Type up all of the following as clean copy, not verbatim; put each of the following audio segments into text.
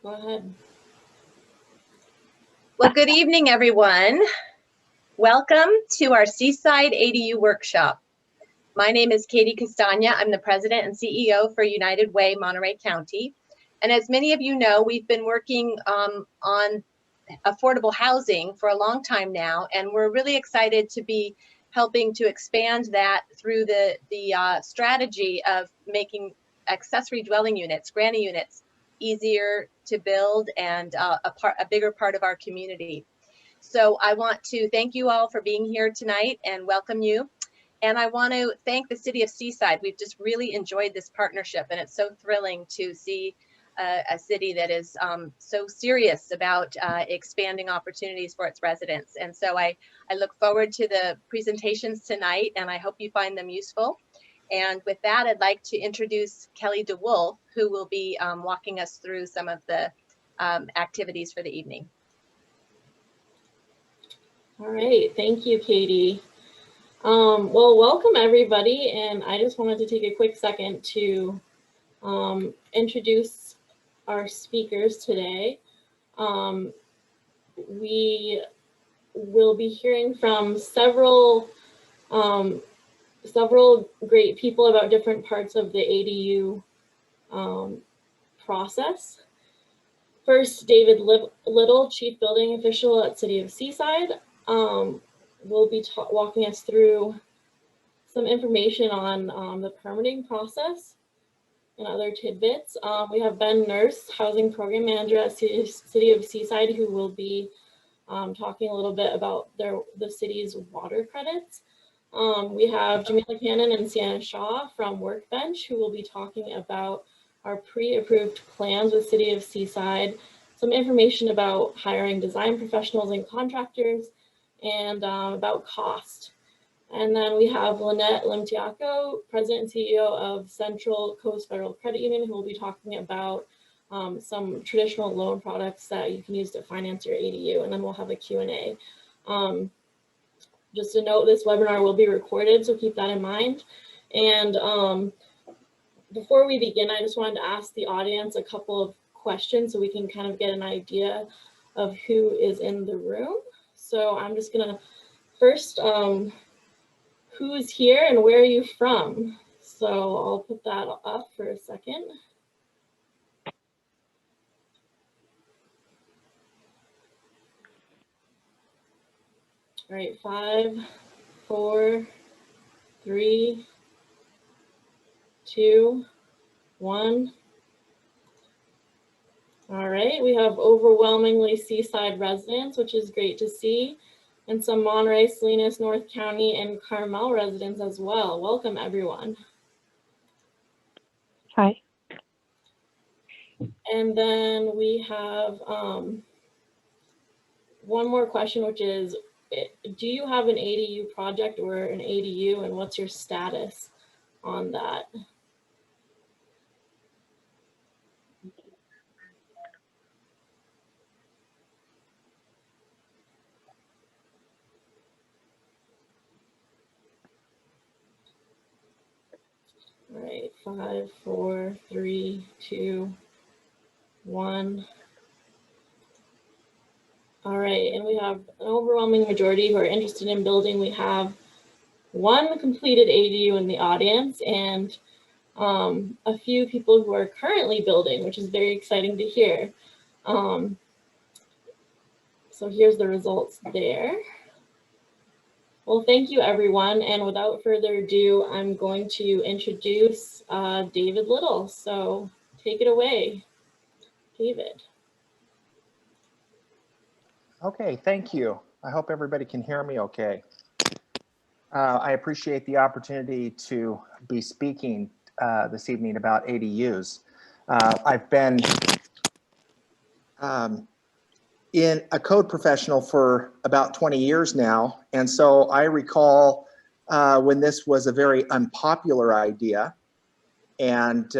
Go ahead. Well, good evening, everyone. Welcome to our Seaside ADU Workshop. My name is Katie Castagna. I'm the President and CEO for United Way, Monterey County. And as many of you know, we've been working on affordable housing for a long time now, and we're really excited to be helping to expand that through the strategy of making accessory dwelling units, granny units, easier to build and a bigger part of our community. So I want to thank you all for being here tonight and welcome you. And I want to thank the City of Seaside. We've just really enjoyed this partnership, and it's so thrilling to see a city that is so serious about expanding opportunities for its residents. And so I look forward to the presentations tonight, and I hope you find them useful. And with that, I'd like to introduce Kelly DeWolf, who will be walking us through some of the activities for the evening. All right, thank you, Katie. Well, welcome everybody, and I just wanted to take a quick second to introduce our speakers today. We will be hearing from several great people about different parts of the ADU process. First, David Little, Chief Building Official at City of Seaside, will be walking us through some information on the permitting process and other tidbits. We have Ben Nurse, Housing Program Manager at City of Seaside, who will be talking a little bit about the city's water credits. We have Jamila Cannon and Sienna Shaw from Workbench, who will be talking about our pre-approved plans with City of Seaside, some information about hiring design professionals and contractors, and about cost. And then we have Lynette Limtiaco, President and CEO of Central Coast Federal Credit Union, who will be talking about some traditional loan products that you can use to finance your ADU, and then we'll have a Q&A. Just a note, this webinar will be recorded, so keep that in mind. And before we begin, I just wanted to ask the audience a couple of questions so we can kind of get an idea of who is in the room. So I'm just gonna first, who's here and where are you from? So I'll put that up for a second. All right, 5, 4, 3, 2, 1. All right, we have overwhelmingly Seaside residents, which is great to see, and some Monterey, Salinas, North County, and Carmel residents as well. Welcome, everyone. Hi. And then we have one more question, which is, do you have an ADU project or an ADU, and what's your status on that? All right, 5, 4, 3, 2, 1. All right, and we have an overwhelming majority who are interested in building. We have one completed ADU in the audience and a few people who are currently building, which is very exciting to hear. So here's the results there. Well, thank you, everyone. And without further ado, I'm going to introduce David Little. So take it away, David. Okay, thank you. I hope everybody can hear me okay. I appreciate the opportunity to be speaking this evening about ADUs. I've been in a code professional for about 20 years now, and so I recall when this was a very unpopular idea, and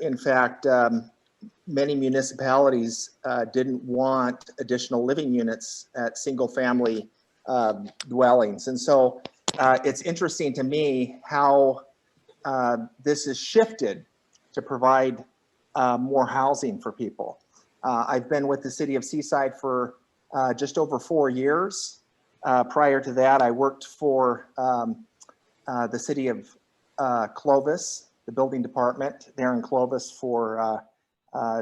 in fact, many municipalities didn't want additional living units at single-family dwellings. And so it's interesting to me how this has shifted to provide more housing for people. I've been with the city of Seaside for just over 4 years. Prior to that, I worked for the city of Clovis, the building department there in Clovis for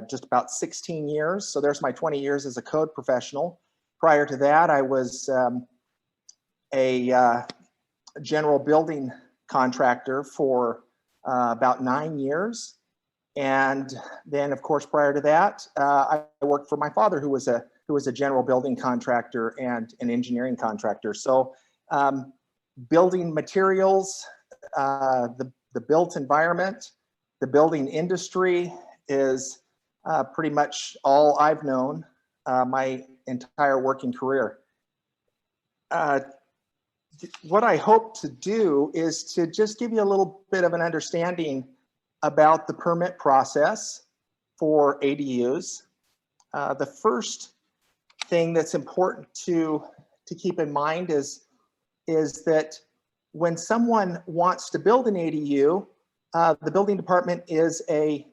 just about 16 years. So there's my 20 years as a code professional. Prior to that, I was a general building contractor for about 9 years. And then, of course, prior to that, I worked for my father, who was a general building contractor and an engineering contractor. So building materials, the built environment, the building industry is pretty much all I've known my entire working career. What I hope to do is to just give you a little bit of an understanding about the permit process for ADUs. The first thing that's important to keep in mind is that when someone wants to build an ADU, the building department is an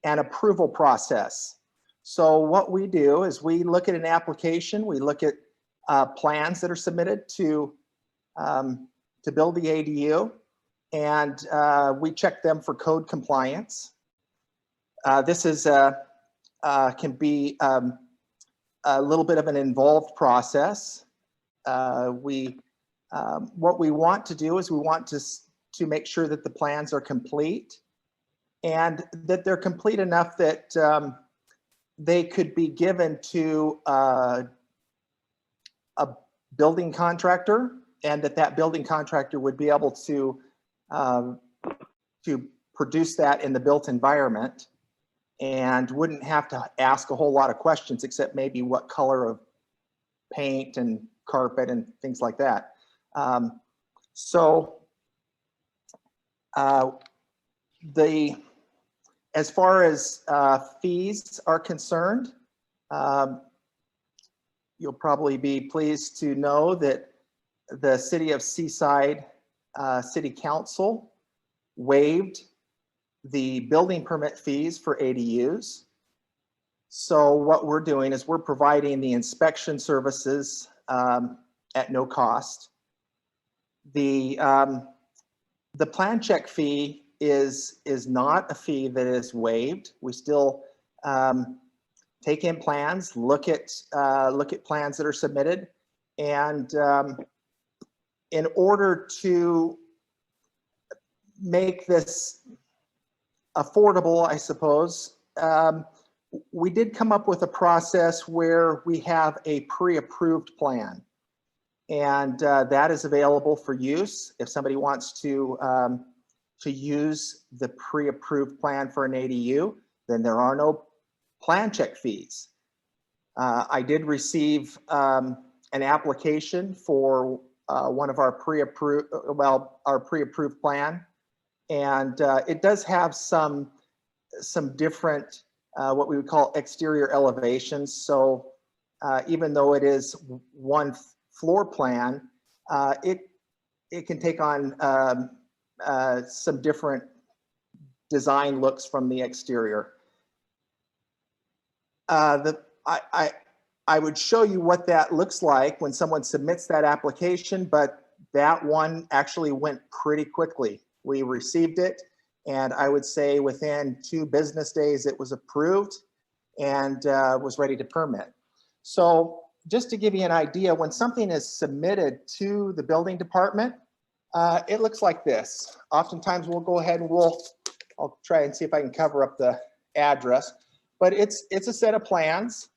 approval process. So what we do is we look at an application, we look at plans that are submitted to build the ADU, and we check them for code compliance. This is can be a little bit of an involved process. What we want to do is we want to make sure that the plans are complete and that they're complete enough that they could be given to a building contractor, and that building contractor would be able to produce that in the built environment and wouldn't have to ask a whole lot of questions except maybe what color of paint and carpet and things like that. As far as fees are concerned, you'll probably be pleased to know that the City of Seaside City Council waived the building permit fees for ADUs. So what we're doing is we're providing the inspection services at no cost. The plan check fee is not a fee that is waived. We still take in plans, look at plans that are submitted, and in order to make this affordable, I suppose, we did come up with a process where we have a pre-approved plan, and that is available for use. If somebody wants to use the pre-approved plan for an ADU, then there are no plan check fees. I did receive an application for one of our pre-approved plan, and it does have some different what we would call exterior elevations. So even though it is one floor plan, it can take on some different design looks from the exterior. I would show you what that looks like when someone submits that application, but that one actually went pretty quickly. We received it, and I would say within 2 business days it was approved and was ready to permit. So just to give you an idea, when something is submitted to the building department, it looks like this. Oftentimes we'll go ahead and I'll try and see if I can cover up the address, but it's a set of plans.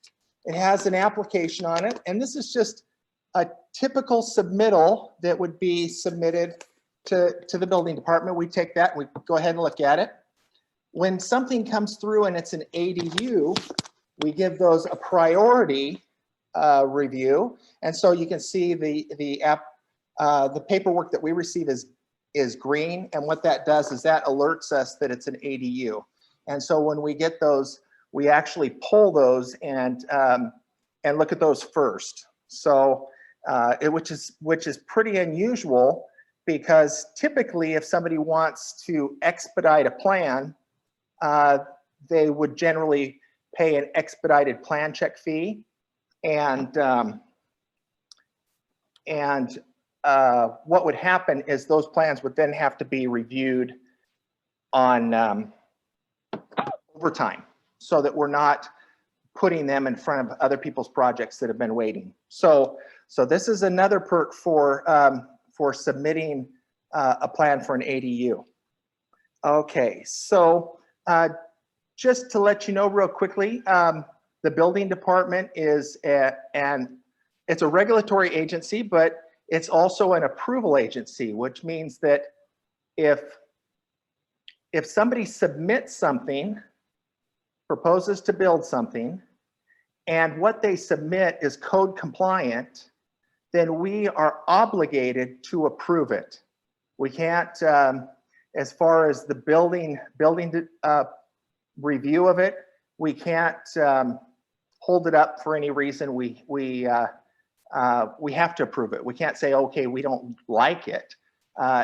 It has an application on it, and this is just a typical submittal that would be submitted to the building department. We take that and we go ahead and look at it. When something comes through and it's an ADU, we give those a priority review, and so you can see the paperwork that we receive is green, and what that does is that alerts us that it's an ADU. And so when we get those, we actually pull those and look at those first. So which is pretty unusual, because typically if somebody wants to expedite a plan, they would generally pay an expedited plan check fee, and what would happen is those plans would then have to be reviewed on over time, so that we're not putting them in front of other people's projects that have been waiting. So this is another perk for submitting a plan for an ADU. Okay, so just to let you know real quickly, the building department is it's a regulatory agency, but it's also an approval agency, which means that if somebody submits something, proposes to build something, and what they submit is code compliant, then we are obligated to approve it. We can't, as far as the building review of it, we can't hold it up for any reason. We have to approve it. We can't say, okay, we don't like it.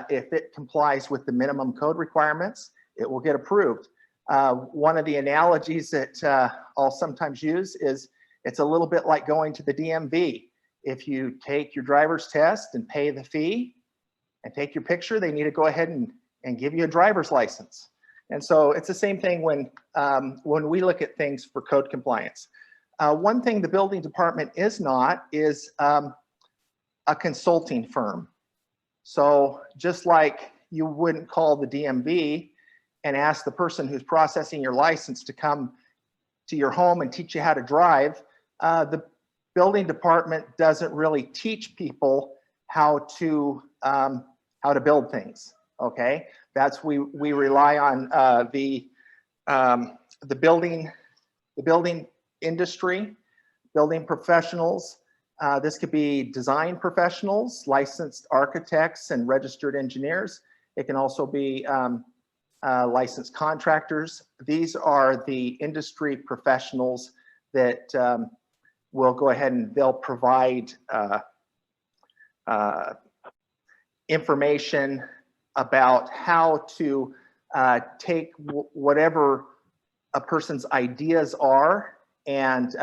If it complies with the minimum code requirements, it will get approved. One of the analogies that I'll sometimes use is it's a little bit like going to the DMV. If you take your driver's test and pay the fee and take your picture, they need to go ahead and give you a driver's license. And so it's the same thing when we look at things for code compliance. One thing the building department is not is a consulting firm. So just like you wouldn't call the DMV and ask the person who's processing your license to come to your home and teach you how to drive, the building department doesn't really teach people how to build things. Okay, that's we rely on the building industry, building professionals. This could be design professionals, licensed architects and registered engineers. It can also be licensed contractors. These are the industry professionals that will go ahead and they'll provide information about how to take whatever a person's ideas are and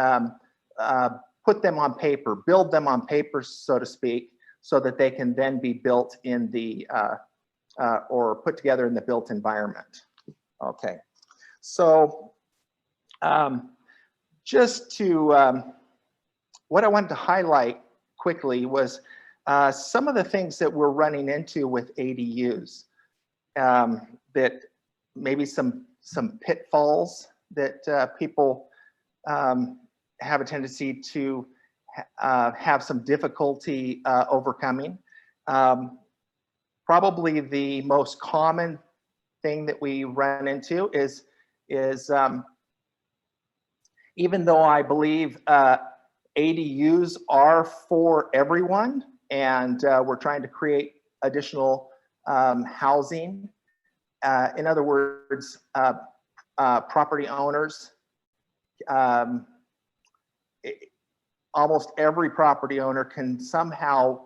put them on paper, build them on paper, so to speak, so that they can then be built in the or put together in the built environment. Okay, so just to what I wanted to highlight quickly was some of the things that we're running into with ADUs, that maybe some pitfalls that people have a tendency to have some difficulty overcoming. Probably the most common thing that we run into is even though I believe ADUs are for everyone, and we're trying to create additional housing. In other words, property owners, almost every property owner can somehow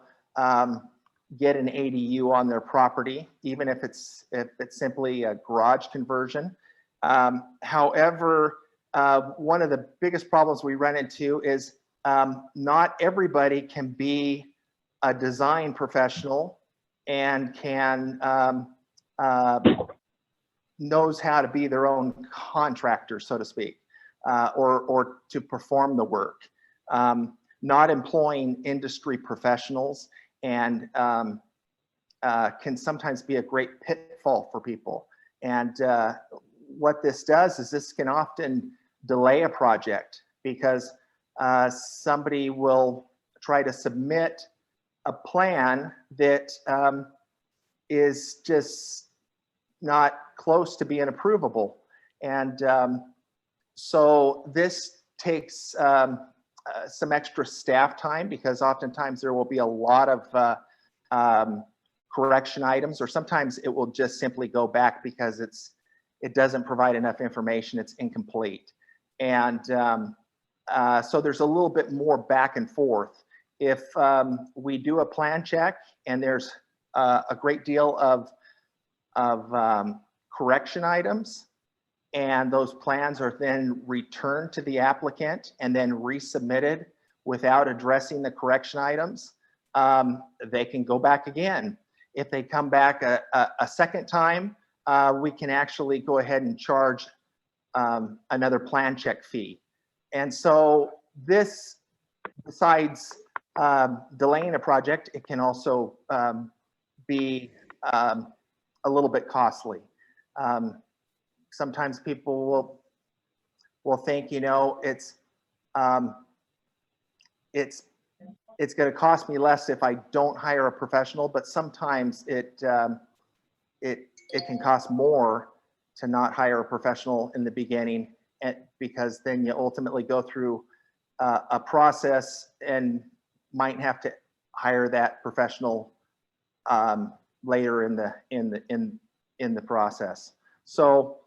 get an ADU on their property, even if it's simply a garage conversion. However, one of the biggest problems we run into is not everybody can be a design professional and can knows how to be their own contractor, so to speak, or to perform the work. Not employing industry professionals and can sometimes be a great pitfall for people. And what this does is this can often delay a project because somebody will try to submit a plan that is just not close to being approvable. And so this takes some extra staff time, because oftentimes there will be a lot of correction items, or sometimes it will just simply go back because it doesn't provide enough information, it's incomplete. And so there's a little bit more back and forth. If we do a plan check and there's a great deal of correction items, and those plans are then returned to the applicant and then resubmitted without addressing the correction items, they can go back again. If they come back a second time, we can actually go ahead and charge another plan check fee. And so this, besides delaying a project, it can also be a little bit costly. Sometimes people will think, you know, it's going to cost me less if I don't hire a professional, but sometimes it can cost more to not hire a professional in the beginning, because then you ultimately go through a process and might have to hire that professional later in the process. So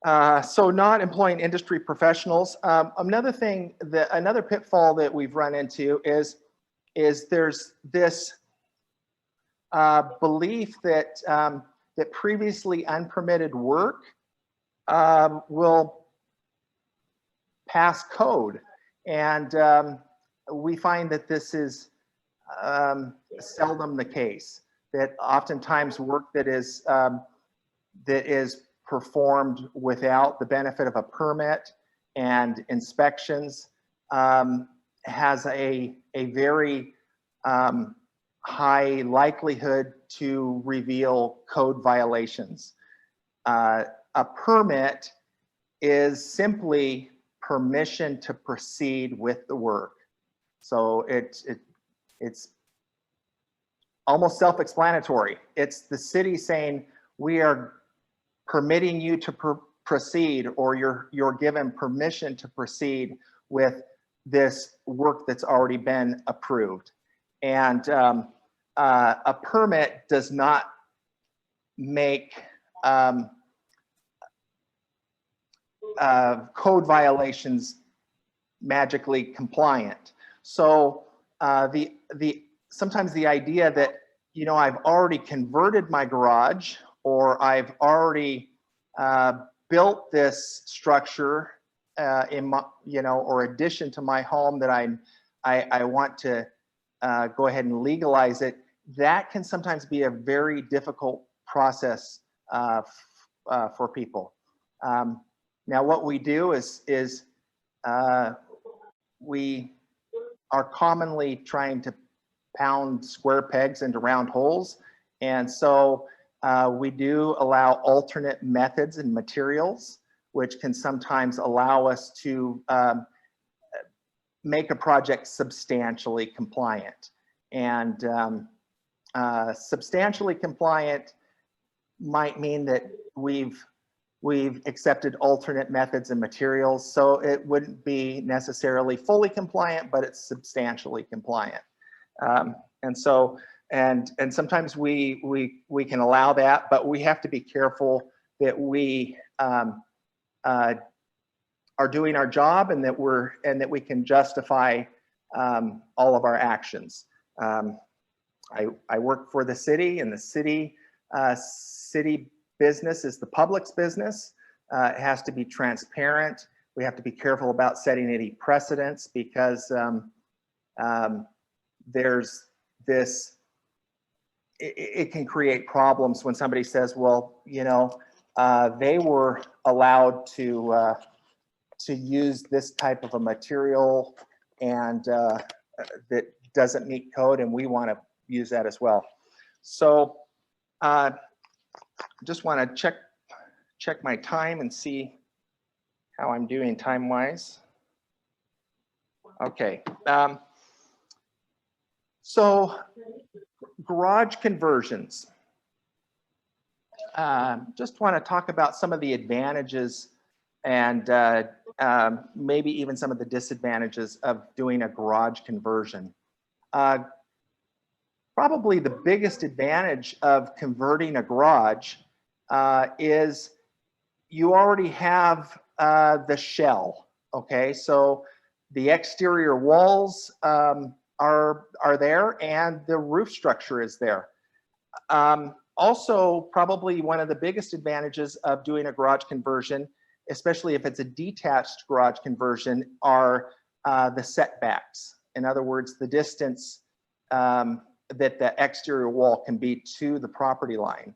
not employing industry professionals. Another thing, another pitfall that we've run into is there's this belief that that previously unpermitted work will pass code, and we find that this is seldom the case. That oftentimes work that is performed without the benefit of a permit and inspections has a very high likelihood to reveal code violations. A permit is simply permission to proceed with the work. So it's almost self-explanatory. It's the city saying, we are permitting you to proceed, or you're given permission to proceed with this work that's already been approved. And a permit does not make code violations magically compliant. So sometimes the idea that, you know, I've already converted my garage, or I've already built this structure in my, you know, or addition to my home that I want to go ahead and legalize it, that can sometimes be a very difficult process for people. Now, what we do is we are commonly trying to pound square pegs into round holes, and so we do allow alternate methods and materials, which can sometimes allow us to make a project substantially compliant. And substantially compliant might mean that we've accepted alternate methods and materials, so it wouldn't be necessarily fully compliant, but it's substantially compliant. And so, and sometimes we can allow that, but we have to be careful that we are doing our job, and that we can justify all of our actions. I work for the city, and the city business is the public's business. It has to be transparent. We have to be careful about setting any precedents, because there's this, it can create problems when somebody says, well, you know, they were allowed to use this type of a material, and that doesn't meet code, and we want to use that as well. So just want to check my time and see how I'm doing time-wise. Okay. So garage conversions. Just want to talk about some of the advantages and maybe even some of the disadvantages of doing a garage conversion. Probably the biggest advantage of converting a garage is you already have the shell. Okay, so the exterior walls are there, and the roof structure is there. Also, probably one of the biggest advantages of doing a garage conversion, especially if it's a detached garage conversion, are the setbacks. In other words, the distance that the exterior wall can be to the property line.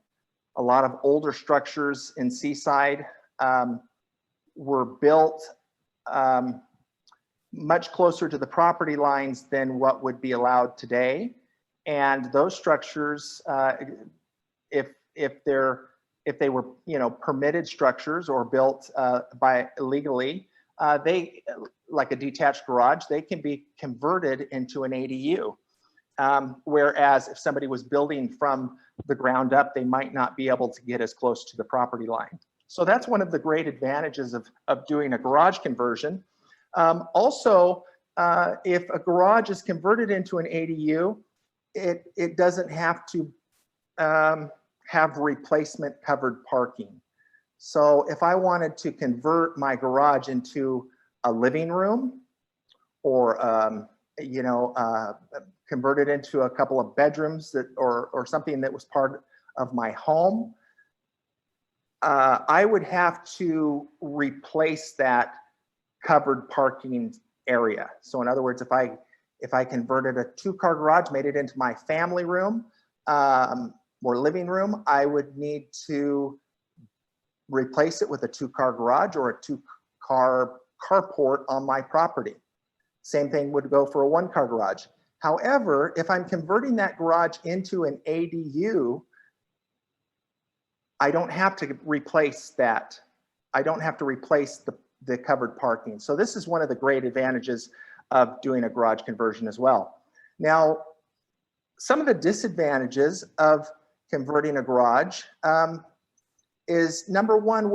A lot of older structures in Seaside were built much closer to the property lines than what would be allowed today. And those structures, if they were, you know, permitted structures or built by legally, they, like a detached garage, they can be converted into an ADU. Whereas if somebody was building from the ground up, they might not be able to get as close to the property line. So that's one of the great advantages of doing a garage conversion. Also, if a garage is converted into an ADU, it doesn't have to have replacement covered parking. So if I wanted to convert my garage into a living room, or you know, convert it into a couple of bedrooms that, or something that was part of my home, I would have to replace that covered parking area. So in other words, if I converted a 2-car garage, made it into my family room or living room, I would need to replace it with a 2-car garage or a 2-car carport on my property. Same thing would go for a 1-car garage. However, if I'm converting that garage into an ADU, I don't have to replace that. I don't have to replace the covered parking. So this is one of the great advantages of doing a garage conversion as well. Now, some of the disadvantages of converting a garage is, number one,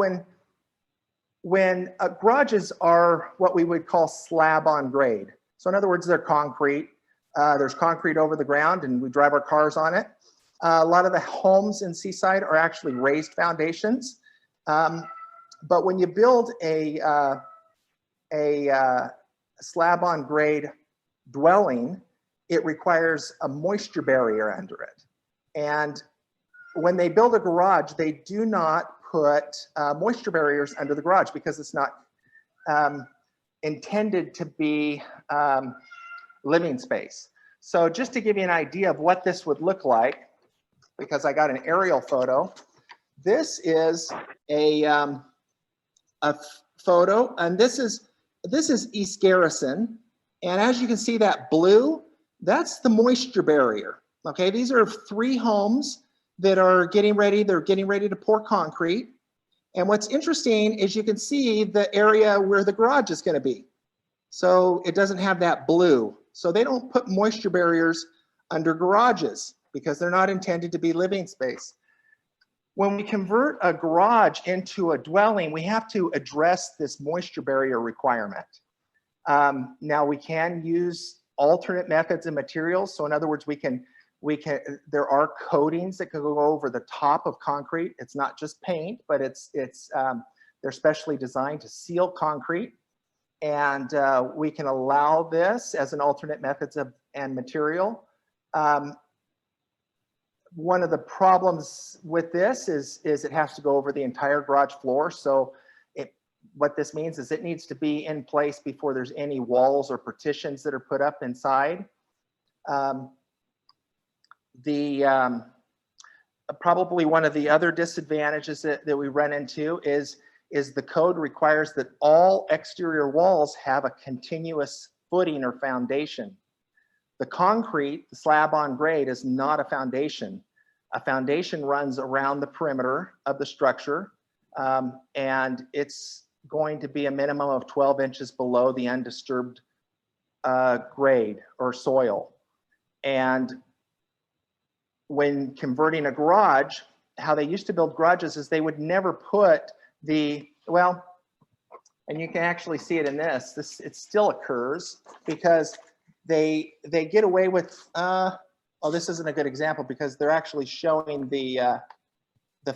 when garages are what we would call slab on grade. So in other words, they're concrete. There's concrete over the ground and we drive our cars on it. A lot of the homes in Seaside are actually raised foundations. But when you build a slab on grade dwelling, it requires a moisture barrier under it. And when they build a garage, they do not put moisture barriers under the garage because it's not intended to be living space. So just to give you an idea of what this would look like, because I got an aerial photo, this is a photo, and this is East Garrison. And as you can see, that blue, that's the moisture barrier. Okay, these are 3 homes that are getting ready. They're getting ready to pour concrete. And what's interesting is you can see the area where the garage is going to be. So it doesn't have that blue. So they don't put moisture barriers under garages because they're not intended to be living space. When we convert a garage into a dwelling, we have to address this moisture barrier requirement. Now we can use alternate methods and materials. So in other words, there are coatings that can go over the top of concrete. It's not just paint, but they're specially designed to seal concrete. And we can allow this as an alternate methods and material. One of the problems with this is it has to go over the entire garage floor. So what this means is it needs to be in place before there's any walls or partitions that are put up inside. Probably one of the other disadvantages that we run into is the code requires that all exterior walls have a continuous footing or foundation. The concrete, the slab on grade, is not a foundation. A foundation runs around the perimeter of the structure, and it's going to be a minimum of 12 inches below the undisturbed grade or soil. And when converting a garage, how they used to build garages is they would never put well, and you can actually see it in this, it still occurs because they get away with, oh, this isn't a good example because they're actually showing the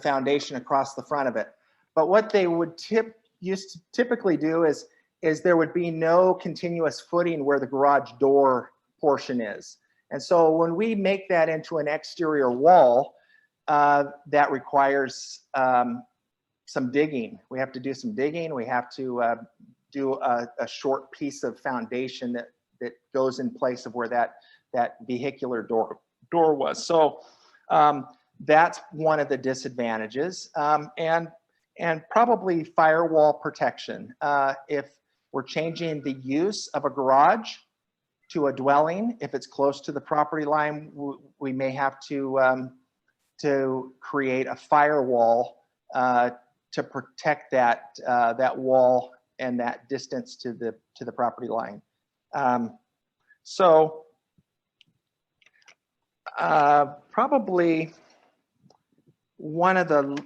foundation across the front of it. But what they would used to typically do is there would be no continuous footing where the garage door portion is. And so when we make that into an exterior wall, that requires some digging. We have to do some digging. We have to do a short piece of foundation that goes in place of where that vehicular door was. So that's one of the disadvantages, and probably firewall protection. If we're changing the use of a garage to a dwelling, if it's close to the property line, we may have to create a firewall to protect that wall and that distance to the property line. So probably one of the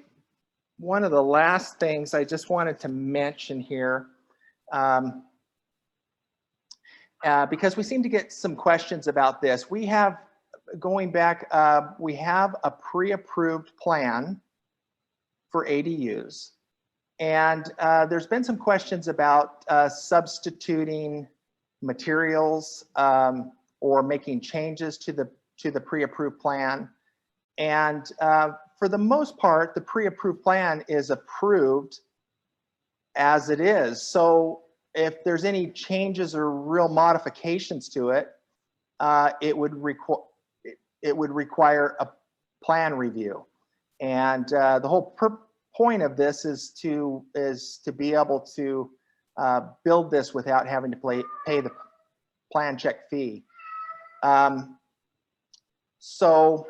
last things I just wanted to mention here, because we seem to get some questions about this. We have, going back, we have a pre-approved plan for ADUs. And there's been some questions about substituting materials or making changes to the pre-approved plan. And for the most part, the pre-approved plan is approved as it is. So if there's any changes or real modifications to it, it would require a plan review. And the whole point of this is to be able to build this without having to pay the plan check fee. So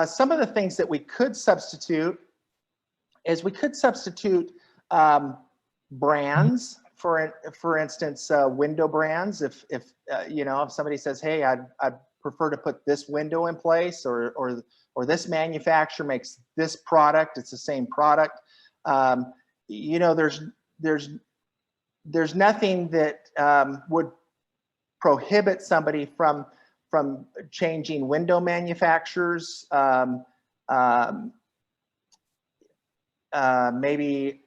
some of the things that we could substitute is we could substitute brands. For instance, window brands. If you know, if somebody says, "Hey, I'd prefer to put this window in place," or this manufacturer makes this product, it's the same product. You know, there's nothing that would prohibit somebody from changing window manufacturers. Maybe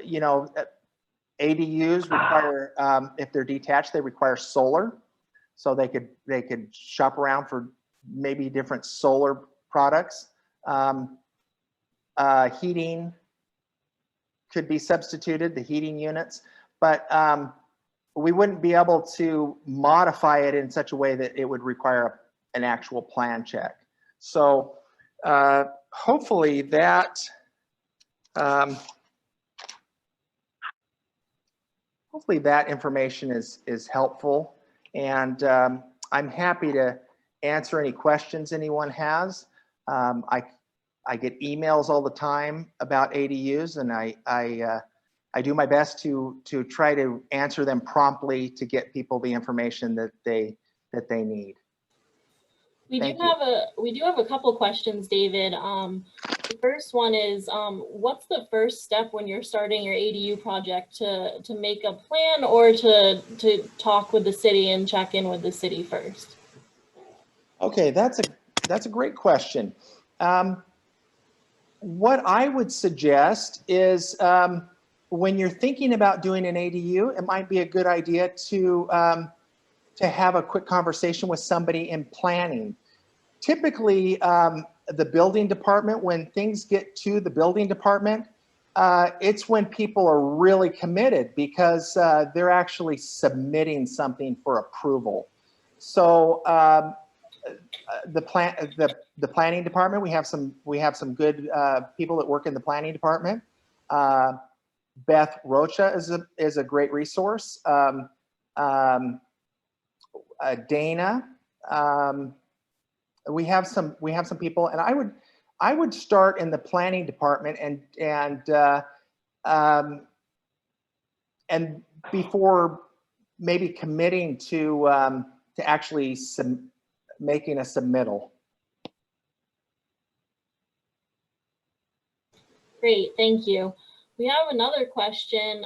you know, ADUs require, if they're detached, they require solar. So they could shop around for maybe different solar products. Heating could be substituted, the heating units, but we wouldn't be able to modify it in such a way that it would require an actual plan check. So hopefully that information is helpful, and I'm happy to answer any questions anyone has. I get emails all the time about ADUs, and I do my best to try to answer them promptly to get people the information that they need. We do have a couple questions, David. The first one is, what's the first step when you're starting your ADU project to make a plan or to talk with the city and check in with the city first? Okay, that's a great question. What I would suggest is when you're thinking about doing an ADU, it might be a good idea to have a quick conversation with somebody in planning. Typically, the building department, when things get to the building department, it's when people are really committed because they're actually submitting something for approval. So the planning department, we have some good people that work in the planning department. Beth Rocha is a great resource. Dana. We have some people, and I would start in the planning department and before maybe committing to actually making a submittal. Great, thank you. We have another question.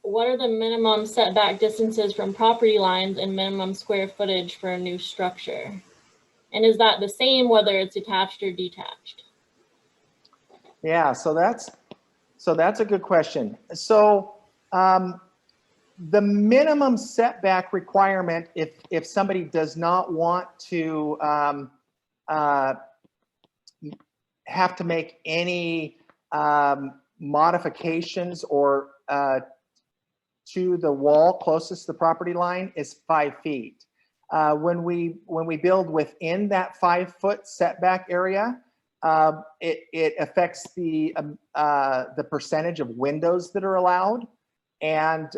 What are the minimum setback distances from property lines and minimum square footage for a new structure? And is that the same whether it's attached or detached? Yeah, so that's a good question. So the minimum setback requirement, if somebody does not want to have to make any modifications or to the wall closest to the property line is 5 feet. When we build within that 5-foot setback area, it affects the percentage of windows that are allowed, and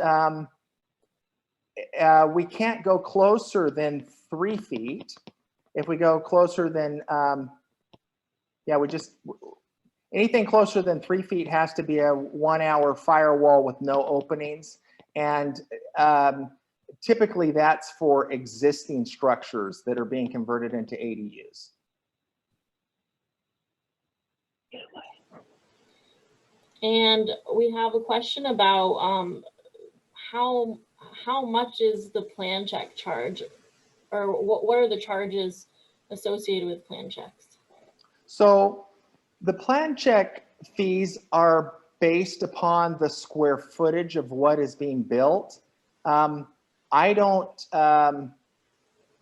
we can't go closer than 3 feet. If we go closer than anything closer than 3 feet has to be a 1-hour firewall with no openings. And typically that's for existing structures that are being converted into ADUs. And we have a question about how much is the plan check charge, or what are the charges associated with plan checks? So the plan check fees are based upon the square footage of what is being built. I don't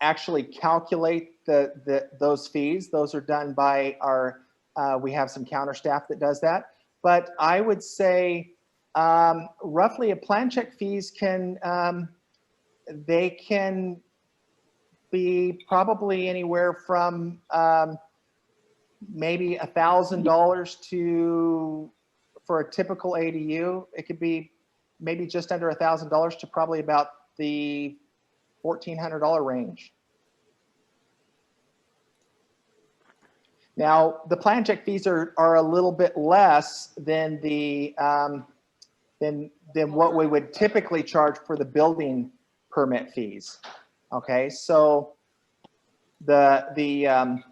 actually calculate those fees. Those are done by our, we have some counter staff that does that. But I would say roughly a plan check fees can, they can be probably anywhere from maybe $1,000 to, for a typical ADU, it could be maybe just under $1,000 to probably about the $1,400 range. Now, the plan check fees are a little bit less than the than what we would typically charge for the building permit fees. Okay, so the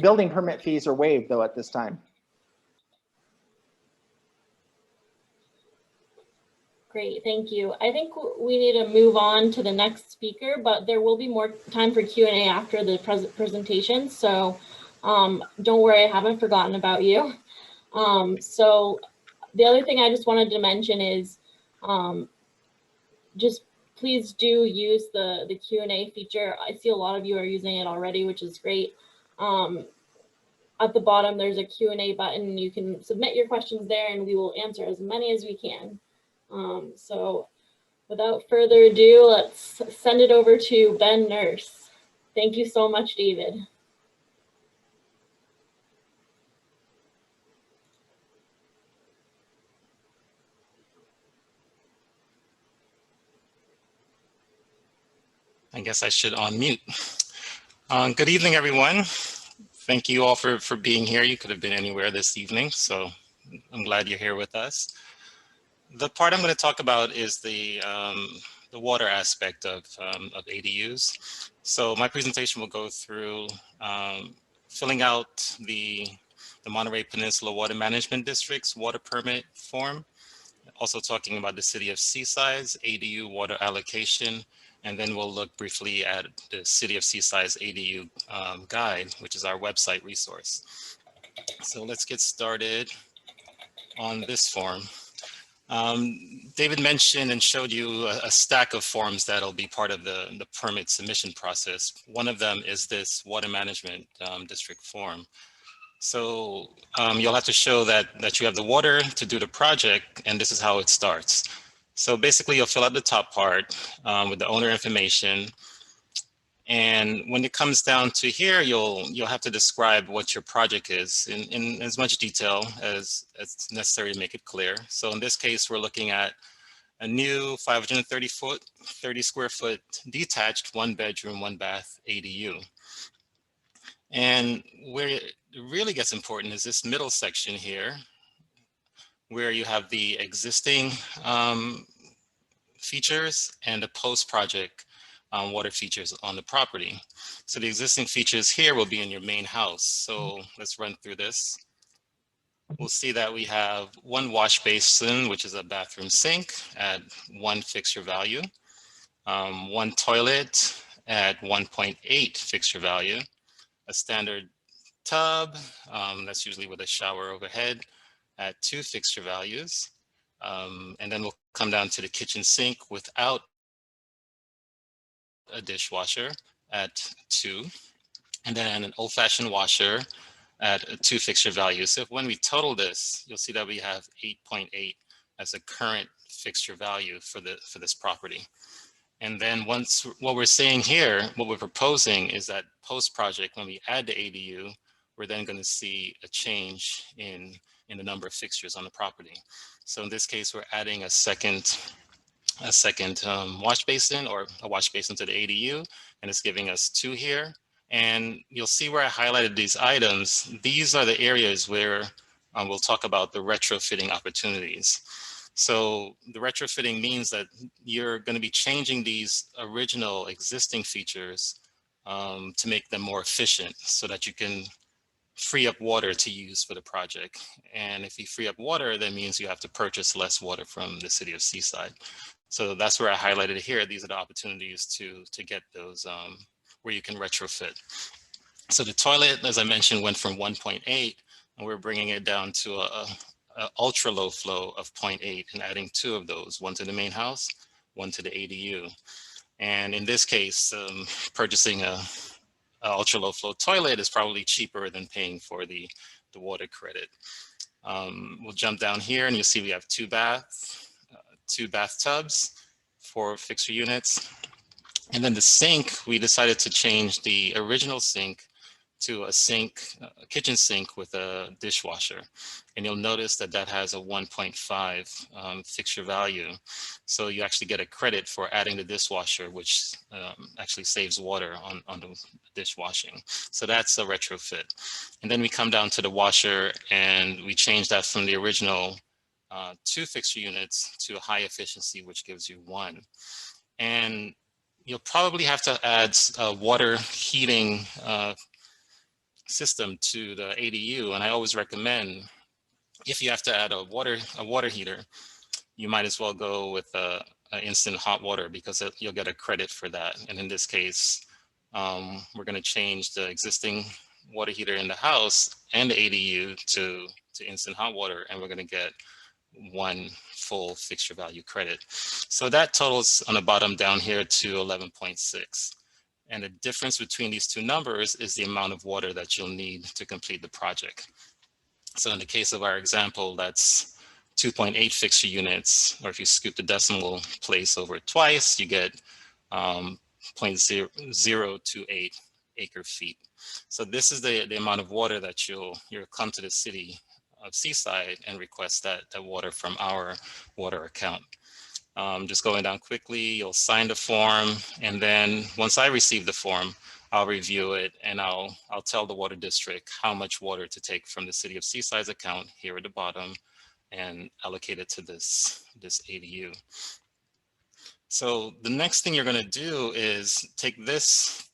building permit fees are waived though at this time. Great, thank you. I think we need to move on to the next speaker, but there will be more time for Q&A after the presentation. So don't worry, I haven't forgotten about you. So the other thing I just wanted to mention is just please do use the Q&A feature. I see a lot of you are using it already, which is great. At the bottom, there's a Q&A button. You can submit your questions there and we will answer as many as we can. So without further ado, let's send it over to Ben Nurse. Thank you so much, David. I guess I should unmute. Good evening, everyone. Thank you all for being here. You could have been anywhere this evening, so I'm glad you're here with us. The part I'm going to talk about is the water aspect of ADUs. So my presentation will go through filling out the Monterey Peninsula Water Management District's water permit form, also talking about the City of Seaside's ADU water allocation, and then we'll look briefly at the City of Seaside's ADU guide, which is our website resource. So let's get started on this form. David mentioned and showed you a stack of forms that'll be part of the permit submission process. One of them is this water management district form. So you'll have to show that you have the water to do the project, and this is how it starts. So basically you'll fill out the top part with the owner information. And when it comes down to here, you'll have to describe what your project is in as much detail as necessary to make it clear. So in this case, we're looking at a new 30 square foot detached 1-bedroom, 1-bath ADU. And where it really gets important is this middle section here, where you have the existing features and the post-project water features on the property. So the existing features here will be in your main house. So let's run through this. We'll see that we have 1 wash basin, which is a bathroom sink at 1 fixture value, 1 toilet at 1.8 fixture value, a standard tub, that's usually with a shower overhead, at 2 fixture values. And then we'll come down to the kitchen sink without a dishwasher at 2. and then an old-fashioned washer at a 2 fixture value. So when we total this, you'll see that we have 8.8 as a current fixture value for this property. And then once, what we're saying here, what we're proposing is that post-project, when we add the ADU, we're then going to see a change in the number of fixtures on the property. So in this case, we're adding a second wash basin, or a wash basin to the ADU, and it's giving us 2 here. And you'll see where I highlighted these items. These are the areas where we'll talk about the retrofitting opportunities. So the retrofitting means that you're going to be changing these original existing features to make them more efficient so that you can free up water to use for the project. And if you free up water, that means you have to purchase less water from the city of Seaside. So that's where I highlighted it here. These are the opportunities to get those where you can retrofit. So the toilet, as I mentioned, went from 1.8, and we're bringing it down to a ultra low flow of 0.8 and adding 2 of those, 1 to the main house, 1 to the ADU. And in this case, purchasing a ultra low flow toilet is probably cheaper than paying for the water credit. We'll jump down here and you'll see we have 2 bathtubs, 4 fixture units. And then the sink, we decided to change the original sink to a kitchen sink with a dishwasher. And you'll notice that that has a 1.5 fixture value. So you actually get a credit for adding the dishwasher, which actually saves water on the dishwashing. So that's a retrofit. And then we come down to the washer and we change that from the original 2 fixture units to a high efficiency, which gives you 1. And you'll probably have to add a water heating system to the ADU. And I always recommend, if you have to add a water heater, you might as well go with a instant hot water, because you'll get a credit for that. And in this case, we're going to change the existing water heater in the house and the ADU to instant hot water, and we're going to get 1 full fixture value credit. So that totals on the bottom down here to 11.6. And the difference between these 2 numbers is the amount of water that you'll need to complete the project. So in the case of our example, that's 2.8 fixture units, or if you scoop the decimal place over twice, you get 0.028 acre feet. So this is the amount of water that you'll come to the city of Seaside and request that water from our water account. Just going down quickly, you'll sign the form, and then once I receive the form, I'll review it and I'll tell the water district how much water to take from the city of Seaside's account here at the bottom and allocate it to this ADU. So the next thing you're going to do is take this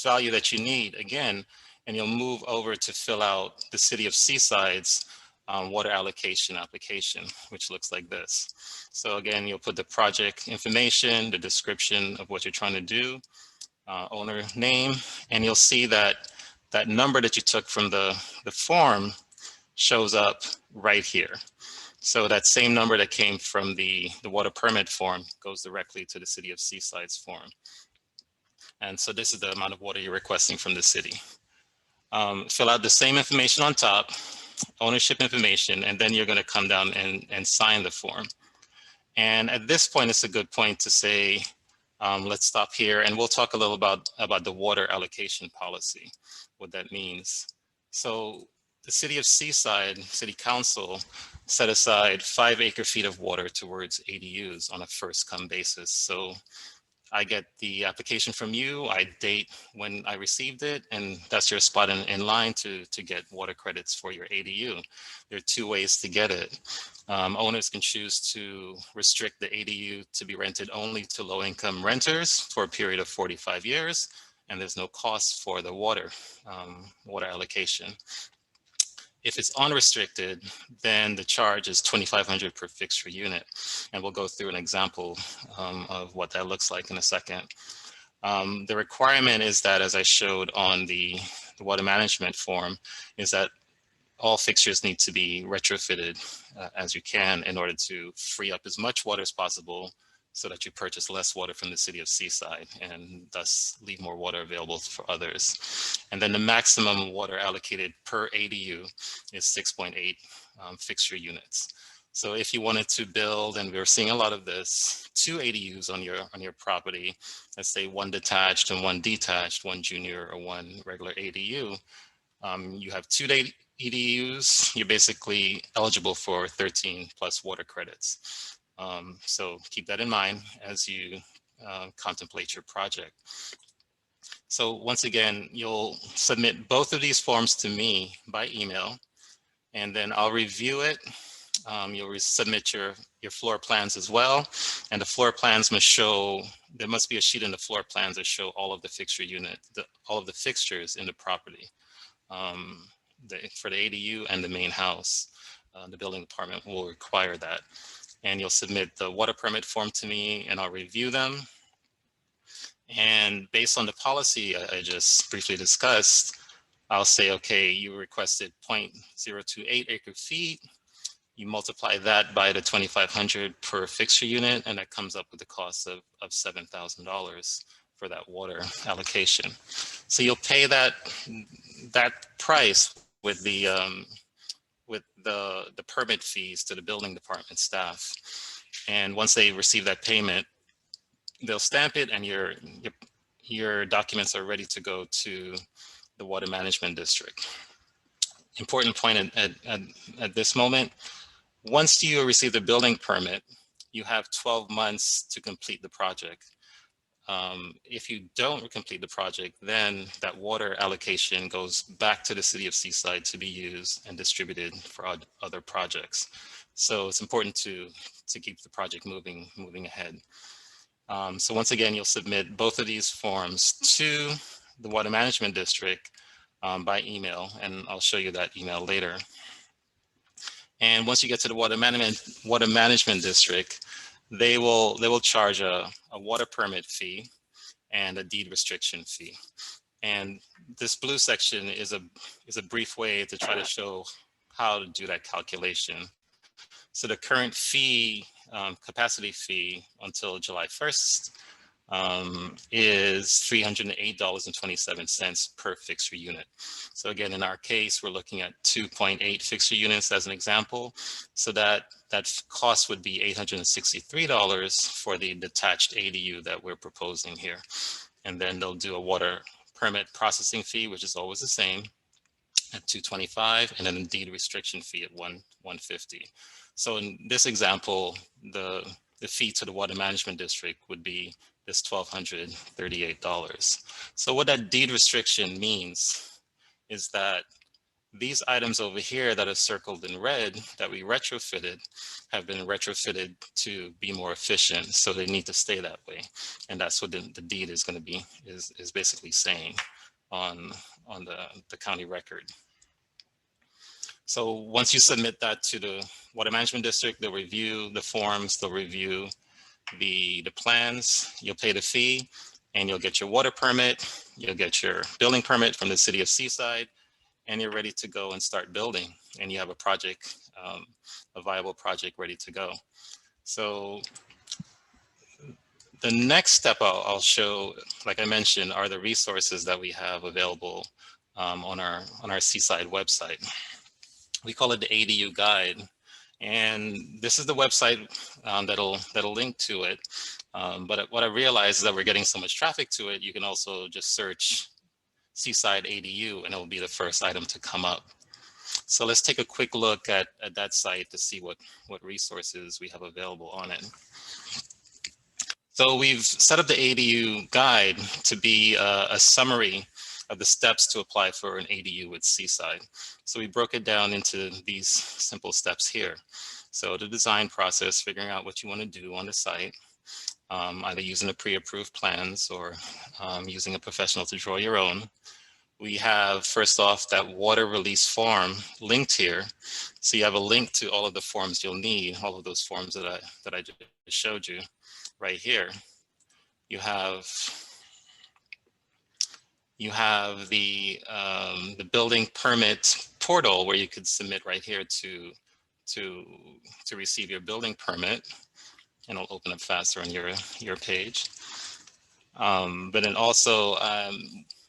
value that you need again, and you'll move over to fill out the city of Seaside's water allocation application, which looks like this. So again, you'll put the project information, the description of what you're trying to do, owner name, and you'll see that that number that you took from the form shows up right here. So that same number that came from the water permit form goes directly to the city of Seaside's form. And so this is the amount of water you're requesting from the city. Fill out the same information on top, ownership information, and then you're going to come down and sign the form. And at this point, it's a good point to say, let's stop here and we'll talk a little about the water allocation policy, what that means. So the city of Seaside, city council, set aside 5 acre feet of water towards ADUs on a first come basis. So I get the application from you, I date when I received it, and that's your spot in line to get water credits for your ADU. There are 2 ways to get it. Owners can choose to restrict the ADU to be rented only to low-income renters for a period of 45 years, and there's no cost for the water allocation. If it's unrestricted, then the charge is $2,500 per fixture unit. And we'll go through an example of what that looks like in a second. The requirement is that, as I showed on the water management form, is that all fixtures need to be retrofitted as you can in order to free up as much water as possible so that you purchase less water from the city of Seaside and thus leave more water available for others. And then the maximum water allocated per ADU is 6.8 fixture units. So if you wanted to build, and we're seeing a lot of this, 2 ADUs on your property, let's say 1 detached and 1 detached, 1 junior or 1 regular ADU, you have 2 ADUs, you're basically eligible for 13 plus water credits. So keep that in mind as you contemplate your project. So once again, you'll submit both of these forms to me by email, and then I'll review it. You'll submit your floor plans as well. And the floor plans must show, there must be a sheet in the floor plans that show all of the fixture unit, all of the fixtures in the property for the ADU and the main house. The building department will require that. And you'll submit the water permit form to me and I'll review them. And based on the policy I just briefly discussed, I'll say, okay, you requested 0.028 acre feet. You multiply that by the 2,500 per fixture unit, and that comes up with the cost of $7,000 for that water allocation. So you'll pay that price with the permit fees to the building department staff. And once they receive that payment, they'll stamp it, and your documents are ready to go to the water management district. Important point at this moment. Once you receive the building permit, you have 12 months to complete the project. If you don't complete the project, then that water allocation goes back to the city of Seaside to be used and distributed for other projects. So it's important to keep the project moving ahead. So once again, you'll submit both of these forms to the Water Management District by email, and I'll show you that email later. And once you get to the Water Management District, they will charge a water permit fee and a deed restriction fee. And this blue section is a brief way to try to show how to do that calculation. So the current fee, capacity fee until July 1st is $308.27 per fixture unit. So again, in our case, we're looking at 2.8 fixture units as an example. So that cost would be $863 for the detached ADU that we're proposing here. And then they'll do a water permit processing fee, which is always the same, at $225, and then a deed restriction fee at $150. So in this example, the fee to the Water Management District would be this $1,238. So what that deed restriction means is that these items over here that are circled in red that we retrofitted have been retrofitted to be more efficient. So they need to stay that way. And that's what the deed is going to be, is basically saying on the county record. So once you submit that to the Water Management District, they'll review the forms, they'll review the plans, you'll pay the fee, and you'll get your water permit, you'll get your building permit from the city of Seaside, and you're ready to go and start building. And you have a project, a viable project ready to go. So the next step I'll show, like I mentioned, are the resources that we have available on our Seaside website. We call it the ADU Guide. And this is the website that'll link to it. But what I realized is that we're getting so much traffic to it, you can also just search Seaside ADU and it'll be the first item to come up. So let's take a quick look at that site to see what resources we have available on it. So we've set up the ADU Guide to be a summary of the steps to apply for an ADU with Seaside. So we broke it down into these simple steps here. So the design process, figuring out what you want to do on the site, either using the pre-approved plans or using a professional to draw your own. We have, first off, that water release form linked here. So you have a link to all of the forms you'll need, all of those forms that I just showed you right here. You have the building permit portal where you could submit right here to receive your building permit. and it'll open up faster on your page. But then also,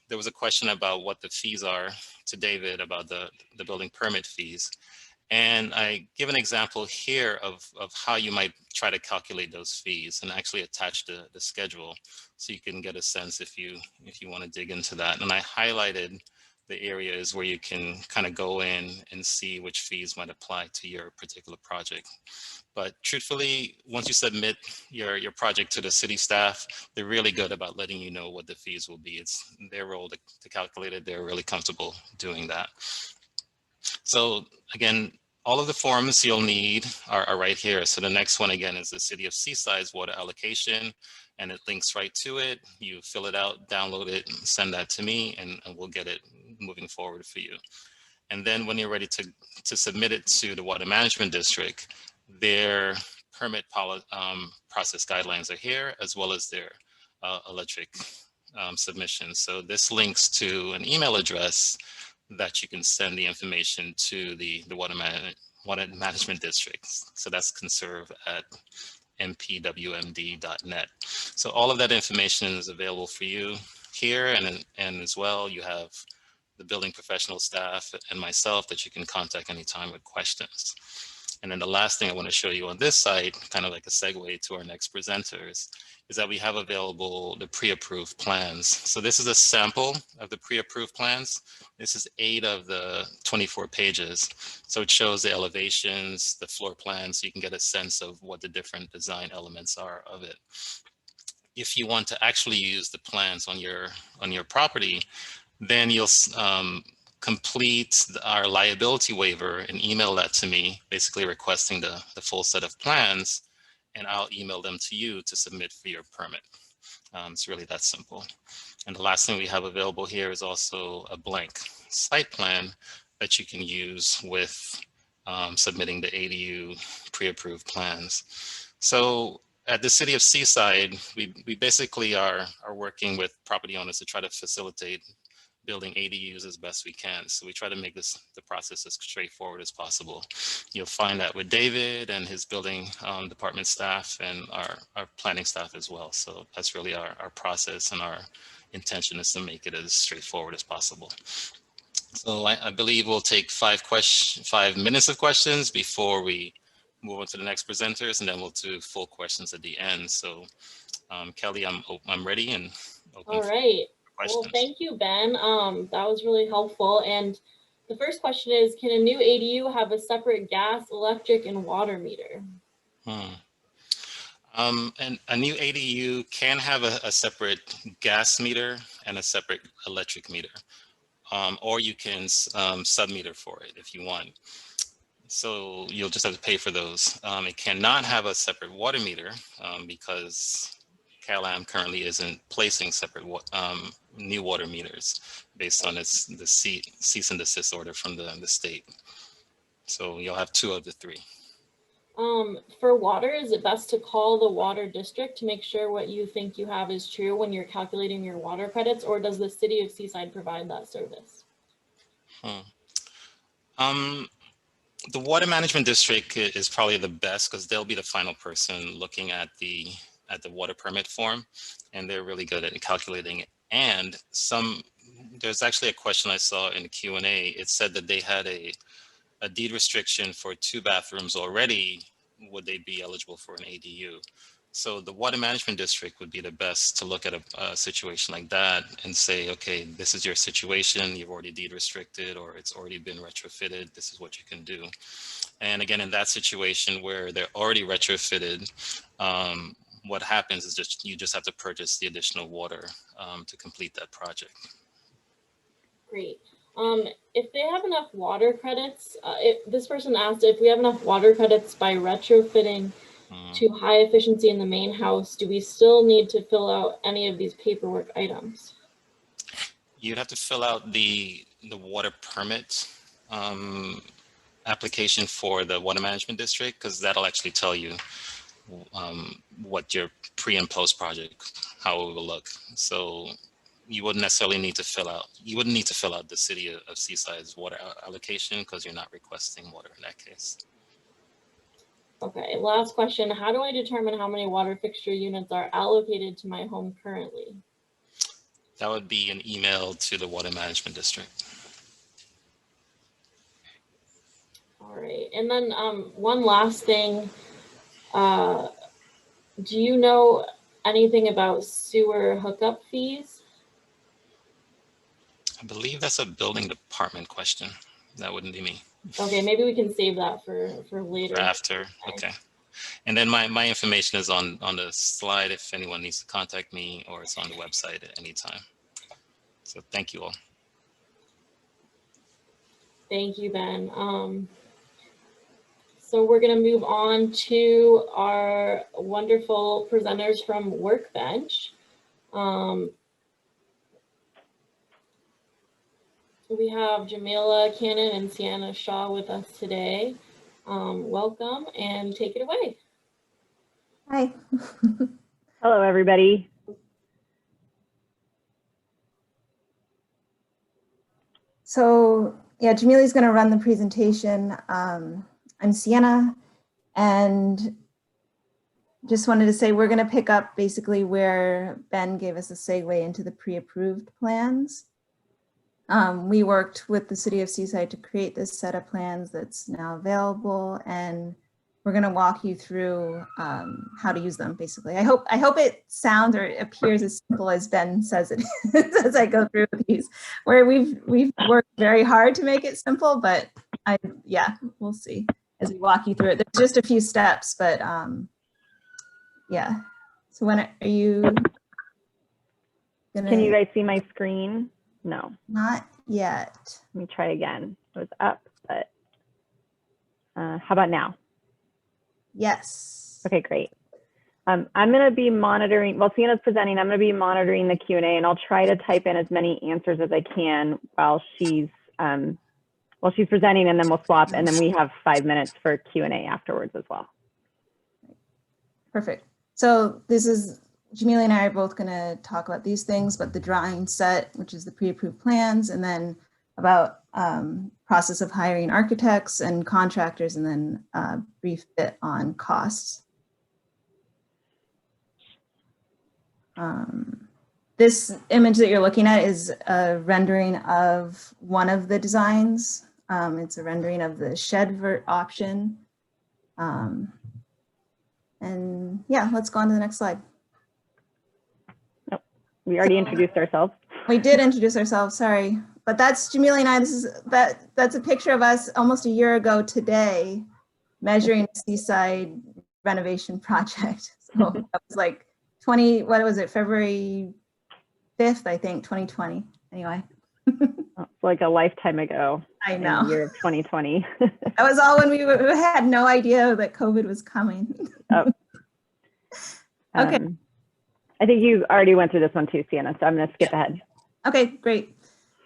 there was a question about what the fees are to David about the building permit fees. And I give an example here of how you might try to calculate those fees and actually attach the schedule so you can get a sense if you want to dig into that. And I highlighted the areas where you can kind of go in and see which fees might apply to your particular project. But truthfully, once you submit your project to the city staff, they're really good about letting you know what the fees will be. It's their role to calculate it. They're really comfortable doing that. So again, all of the forms you'll need are right here. So the next one again is the City of Seaside's water allocation, and it links right to it. You fill it out, download it, and send that to me, and we'll get it moving forward for you. And then when you're ready to submit it to the Water Management District, their permit process guidelines are here, as well as their electric submissions. So this links to an email address that you can send the information to the Water Management District. So that's conserve@mpwmd.net. So all of that information is available for you here, and as well, you have the building professional staff and myself that you can contact anytime with questions. And then the last thing I want to show you on this site, kind of like a segue to our next presenters, is that we have available the pre-approved plans. So this is a sample of the pre-approved plans. This is 8 of the 24 pages. So it shows the elevations, the floor plans, so you can get a sense of what the different design elements are of it. If you want to actually use the plans on your property, then you'll complete our liability waiver and email that to me, basically requesting the full set of plans, and I'll email them to you to submit for your permit. It's really that simple. And the last thing we have available here is also a blank site plan that you can use with submitting the ADU pre-approved plans. So at the City of Seaside, we basically are working with property owners to try to facilitate building ADUs as best we can. So we try to make the process as straightforward as possible. You'll find that with David and his building department staff and our planning staff as well. So that's really our process, and our intention is to make it as straightforward as possible. So I believe we'll take 5 minutes of questions before we move on to the next presenters, and then we'll do full questions at the end. So Kelly, I'm ready and open. All right. Questions. Well, thank you, Ben. That was really helpful. And the first question is, can a new ADU have a separate gas, electric, and water meter? And a new ADU can have a separate gas meter and a separate electric meter, or you can sub-meter for it if you want. So you'll just have to pay for those. It cannot have a separate water meter because CalAm currently isn't placing separate new water meters based on the cease and desist order from the state. So you'll have 2 of the 3. For water, is it best to call the water district to make sure what you think you have is true when you're calculating your water credits, or does the City of Seaside provide that service? The Water Management District is probably the best because they'll be the final person looking at the water permit form, and they're really good at calculating it. And there's actually a question I saw in the Q&A. It said that they had a deed restriction for 2 bathrooms already. Would they be eligible for an ADU? So the Water Management District would be the best to look at a situation like that and say, okay, this is your situation. You've already deed restricted, or it's already been retrofitted. This is what you can do. And again, in that situation where they're already retrofitted, what happens is you just have to purchase the additional water to complete that project. Great. If they have enough water credits, this person asked if we have enough water credits by retrofitting to high efficiency in the main house, do we still need to fill out any of these paperwork items? You'd have to fill out the water permit application for the Water Management District, because that'll actually tell you what your pre and post project, how it will look. So you wouldn't necessarily need to fill out, the City of Seaside's water allocation because you're not requesting water in that case. Okay, last question. How do I determine how many water fixture units are allocated to my home currently? That would be an email to the Water Management District. All right, and then one last thing. Do you know anything about sewer hookup fees? I believe that's a building department question. That wouldn't be me. Okay, maybe we can save that for later. For after, okay. And then my information is on the slide if anyone needs to contact me, or it's on the website at any time. So thank you all. Thank you, Ben. So we're going to move on to our wonderful presenters from Workbench. We have Jamila Cannon and Sienna Shaw with us today. Welcome and take it away. Hi. Hello, everybody. So yeah, Jamila's going to run the presentation. I'm Sienna, and just wanted to say we're going to pick up basically where Ben gave us a segue into the pre-approved plans. We worked with the City of Seaside to create this set of plans that's now available, and we're going to walk you through how to use them. Basically, I hope it sounds or it appears as simple as Ben says it is as I go through these. Where we've worked very hard to make it simple, but yeah, we'll see as we walk you through it. There's just a few steps, but yeah. So when are you gonna? Can you guys see my screen? No. Not yet. Let me try again. It was up, but how about now? Yes. Okay, great. I'm going to be monitoring, while Sienna's presenting, I'm going to be monitoring the Q&A, and I'll try to type in as many answers as I can while she's presenting, and then we'll swap, and then we have 5 minutes for Q&A afterwards as well. Perfect. So this is, Jamila and I are both going to talk about these things, but the drawing set, which is the pre-approved plans, and then about process of hiring architects and contractors, and then brief bit on costs. This image that you're looking at is a rendering of one of the designs. It's a rendering of the shed option. And yeah, let's go on to the next slide. Nope. We already introduced ourselves. We did introduce ourselves, sorry. But that's Jamila and I. That's a picture of us almost a year ago today, measuring the Seaside renovation project. So that was like February 5th, I think, 2020. Anyway. It's like a lifetime ago. I know. In the year of 2020. That was all when we had no idea that COVID was coming. Oh. Okay. I think you already went through this one too, Sienna, so I'm going to skip ahead. Okay, great.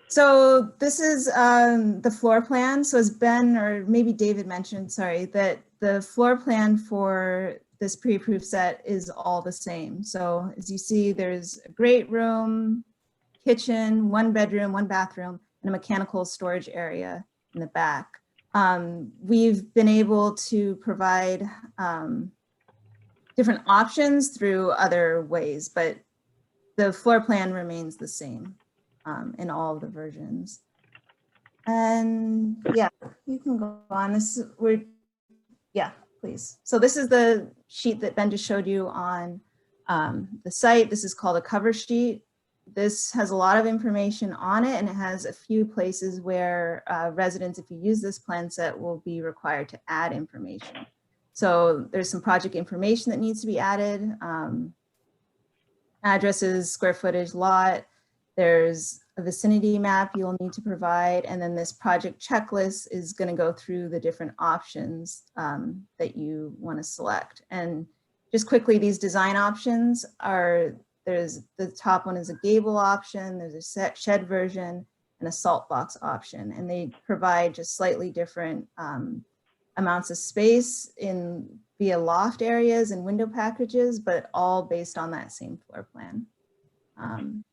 So this is the floor plan. So as Ben or maybe David mentioned, sorry, that the floor plan for this pre-approved set is all the same. So as you see, there's a great room, kitchen, 1 bedroom, 1 bathroom, and a mechanical storage area in the back. We've been able to provide different options through other ways, but the floor plan remains the same in all of the versions. And yeah, you can go on. Yeah, please. So this is the sheet that Ben just showed you on the site. This is called a cover sheet. This has a lot of information on it, and it has a few places where residents, if you use this plan set, will be required to add information. So there's some project information that needs to be added. Addresses, square footage, lot. There's a vicinity map you'll need to provide. And then this project checklist is going to go through the different options that you want to select. And just quickly, these design options are, there's the top one is a gable option, there's a shed version, and a salt box option. And they provide just slightly different amounts of space in via loft areas and window packages, but all based on that same floor plan.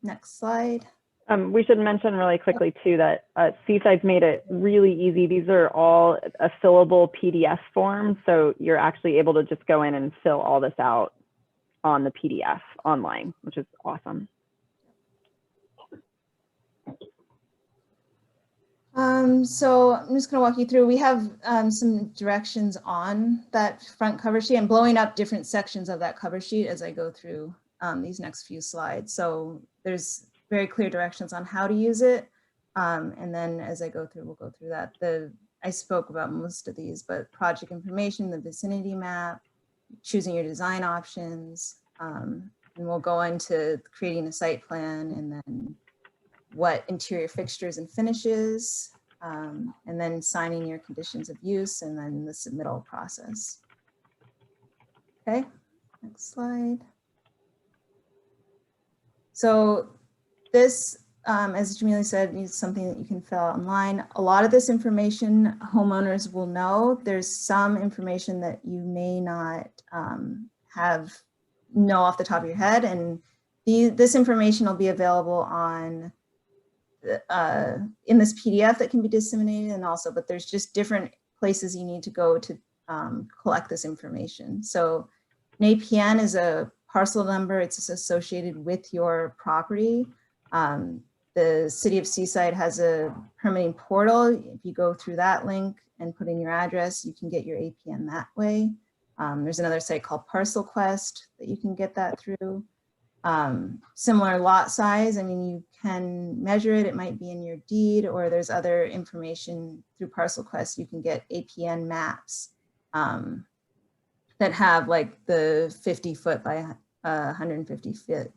Next slide. We should mention really quickly too that Seaside's made it really easy. These are all a fillable PDF form, so you're actually able to just go in and fill all this out on the PDF online, which is awesome. So I'm just going to walk you through. We have some directions on that front cover sheet. I'm blowing up different sections of that cover sheet as I go through these next few slides. So there's very clear directions on how to use it. And then as I go through, we'll go through that. I spoke about most of these, but project information, the vicinity map, choosing your design options, and we'll go into creating a site plan, and then what interior fixtures and finishes, and then signing your conditions of use, and then the submittal process. Okay, next slide. So this, as Jamila said, is something that you can fill out online. A lot of this information homeowners will know. There's some information that you may not know off the top of your head, and this information will be available on in this PDF that can be disseminated, and also, but there's just different places you need to go to collect this information. So an APN is a parcel number. It's associated with your property. The City of Seaside has a permitting portal. If you go through that link and put in your address, you can get your APN that way. There's another site called Parcel Quest that you can get that through. Similar lot size, I mean, you can measure it, it might be in your deed, or there's other information through Parcel Quest. You can get APN maps that have like the 50 foot by 150 foot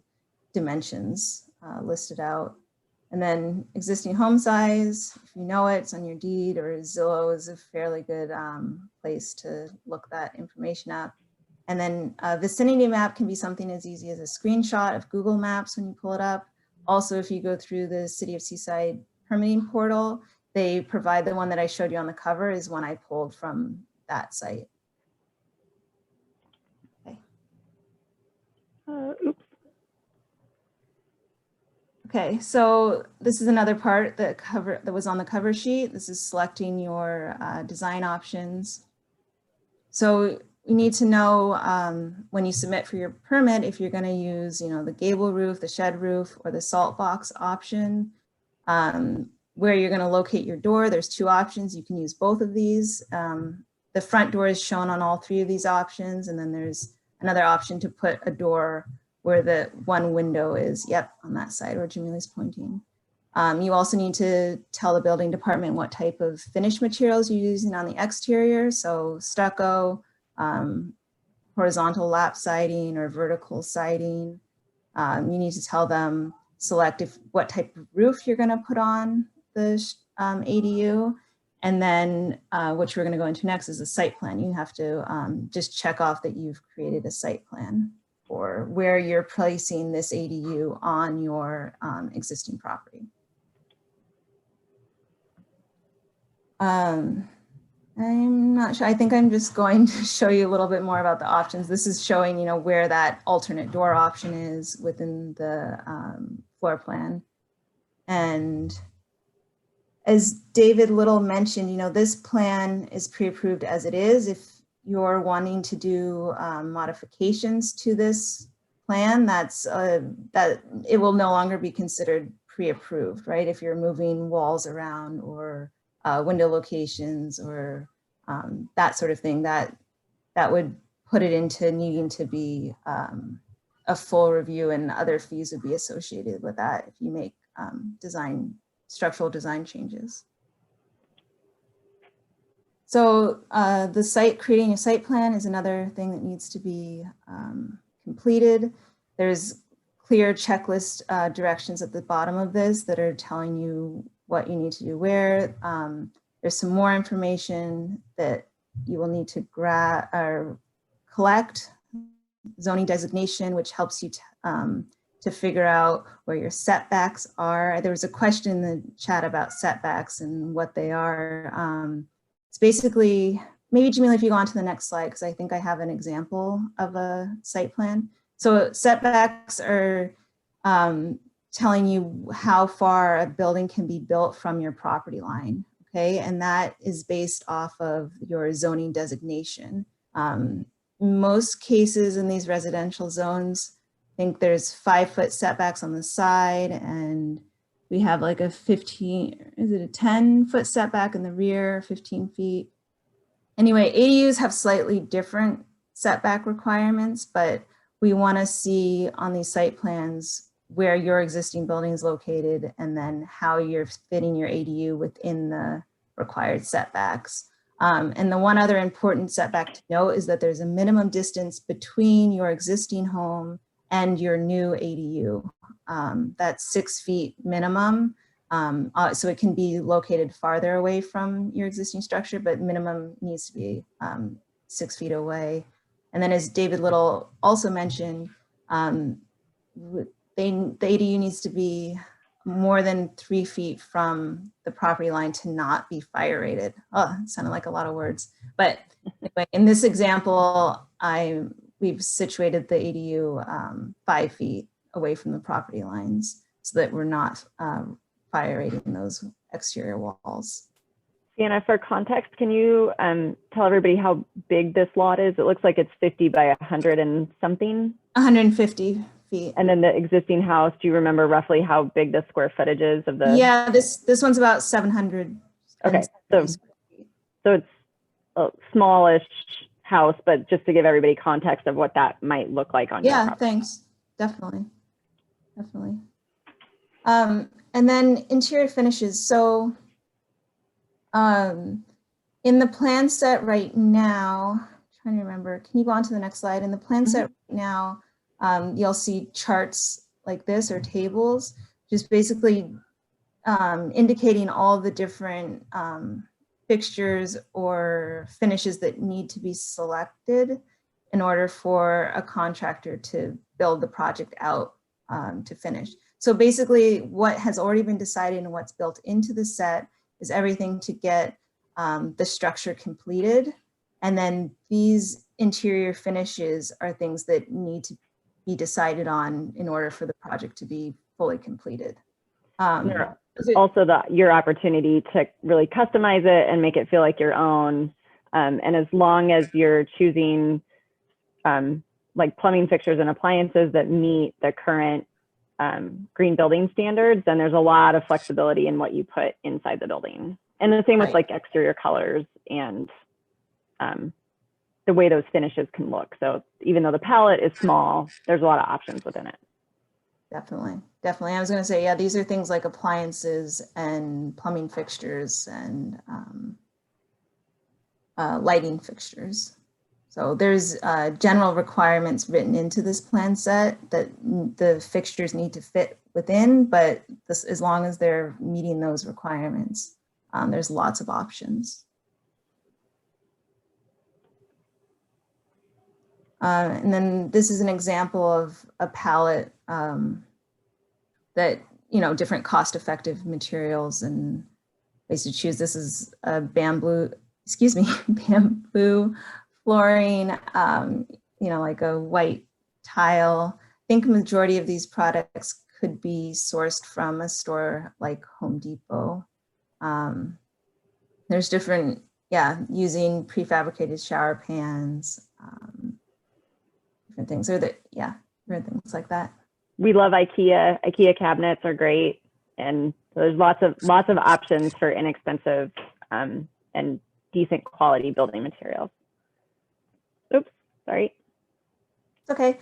dimensions listed out. And then existing home size, if you know it, it's on your deed, or Zillow is a fairly good place to look that information up. And then a vicinity map can be something as easy as a screenshot of Google Maps when you pull it up. Also, if you go through the City of Seaside permitting portal, they provide the one that I showed you on the cover is one I pulled from that site. Okay. Oops. Okay, so this is another part that was on the cover sheet. This is selecting your design options. So you need to know when you submit for your permit if you're going to use, the gable roof, the shed roof, or the salt box option. Where you're going to locate your door, there's two options. You can use both of these. The front door is shown on all three of these options, and then there's another option to put a door where the one window is, on that side where Jamila's pointing. You also need to tell the building department what type of finish materials you're using on the exterior. So stucco, horizontal lap siding, or vertical siding. You need to tell them, select what type of roof you're gonna put on the ADU. And then what we're gonna go into next is a site plan. You have to just check off that you've created a site plan for where you're placing this ADU on your existing property. I'm not sure. I think I'm just going to show you a little bit more about the options. This is showing, where that alternate door option is within the floor plan. And as David Little mentioned, this plan is pre-approved as it is. If you're wanting to do modifications to this plan, that it will no longer be considered pre-approved, right? If you're moving walls around, or window locations, or that sort of thing, that would put it into needing to be a full review, and other fees would be associated with that if you make structural design changes. So creating a site plan is another thing that needs to be completed. There's clear checklist directions at the bottom of this that are telling you what you need to do where. There's some more information that you will need to collect. Zoning designation, which helps you to figure out where your setbacks are. There was a question in the chat about setbacks and what they are. It's basically, maybe Jamila, if you go on to the next slide, because I think I have an example of a site plan. So setbacks are telling you how far a building can be built from your property line. Okay, and that is based off of your zoning designation. Most cases in these residential zones, I think there's 5-foot setbacks on the side, and we have like a 10-foot setback in the rear, 15 feet. Anyway, ADUs have slightly different setback requirements, but we want to see on these site plans where your existing building is located and then how you're fitting your ADU within the required setbacks. And the one other important setback to note is that there's a minimum distance between your existing home and your new ADU. That's 6 feet minimum. So it can be located farther away from your existing structure, but minimum needs to be 6 feet away. And then as David Little also mentioned, the ADU needs to be more than 3 feet from the property line to not be fire rated. Oh, it sounded like a lot of words. But anyway, in this example, we've situated the ADU 5 feet away from the property lines so that we're not fire rating those exterior walls. Sienna, for context, can you tell everybody how big this lot is? It looks like it's 50 by 100 and something. 150 feet. And then the existing house, do you remember roughly how big the square footage is of the? Yeah, this one's about 700. Okay, so it's a smallish house, but just to give everybody context of what that might look like on your property. Thanks. Definitely. And then interior finishes. So in the plan set right now, I'm trying to remember, can you go on to the next slide? In the plan set right now, you'll see charts like this or tables, just basically indicating all the different fixtures or finishes that need to be selected in order for a contractor to build the project out to finish. So basically what has already been decided and what's built into the set is everything to get the structure completed. And then these interior finishes are things that need to be decided on in order for the project to be fully completed. Also your opportunity to really customize it and make it feel like your own. And as long as you're choosing like plumbing fixtures and appliances that meet the current green building standards, then there's a lot of flexibility in what you put inside the building. And the same with like exterior colors and the way those finishes can look. So even though the palette is small, there's a lot of options within it. Definitely. I was going to say, yeah, these are things like appliances and plumbing fixtures and lighting fixtures. So there's general requirements written into this plan set that the fixtures need to fit within, but as long as they're meeting those requirements, there's lots of options. And then this is an example of a palette that, different cost-effective materials and ways to choose. This is a bamboo flooring, like a white tile. I think a majority of these products could be sourced from a store like Home Depot. There's different, using prefabricated shower pans, different things, different things like that. We love IKEA. IKEA cabinets are great, and there's lots of options for inexpensive and decent quality building materials. Oops, sorry. It's okay.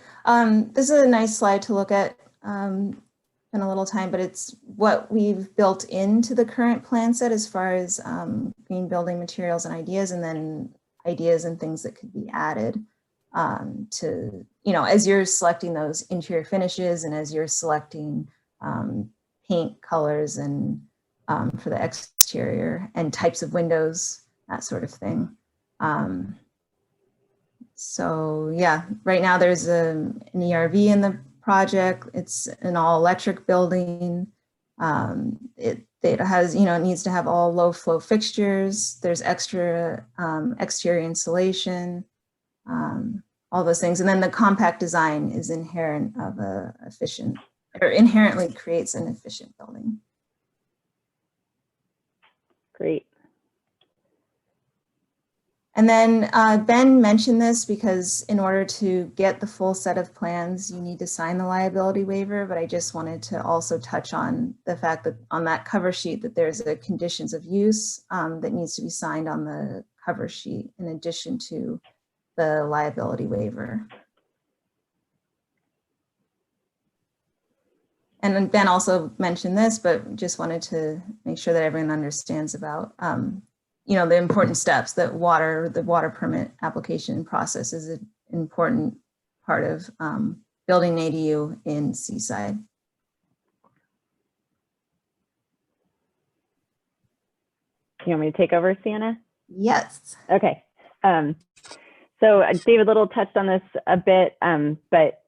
This is a nice slide to look at in a little time, but it's what we've built into the current plan set as far as green building materials and ideas, and then ideas and things that could be added to, as you're selecting those interior finishes and as you're selecting paint colors and for the exterior and types of windows, that sort of thing. So yeah, right now there's an ERV in the project. It's an all electric building. It has, it needs to have all low flow fixtures. There's extra exterior insulation, all those things. And then the compact design is inherent of a efficient or inherently creates an efficient building. Great. And then Ben mentioned this because in order to get the full set of plans, you need to sign the liability waiver. But I just wanted to also touch on the fact that on that cover sheet that there's a conditions of use that needs to be signed on the cover sheet in addition to the liability waiver. And then Ben also mentioned this, but just wanted to make sure that everyone understands about you know, the important steps that the water permit application process is an important part of building an ADU in Seaside. You want me to take over, Sienna? Yes. Okay. So David Little touched on this a bit, but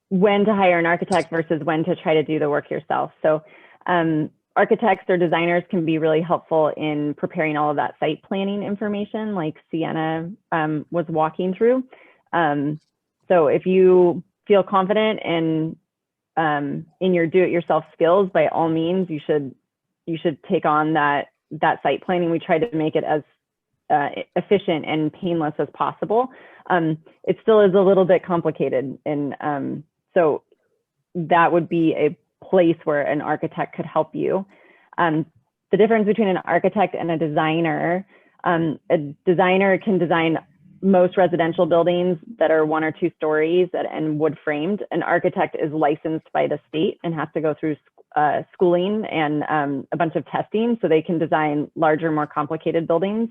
when to hire an architect versus when to try to do the work yourself. So architects or designers can be really helpful in preparing all of that site planning information like Sienna was walking through. So if you feel confident in your do-it-yourself skills, by all means, you should take on that site planning. We try to make it as efficient and painless as possible. It still is a little bit complicated, and so that would be a place where an architect could help you. The difference between an architect and a designer can design most residential buildings that are 1 or 2 stories and wood framed. An architect is licensed by the state and has to go through schooling and a bunch of testing so they can design larger, more complicated buildings.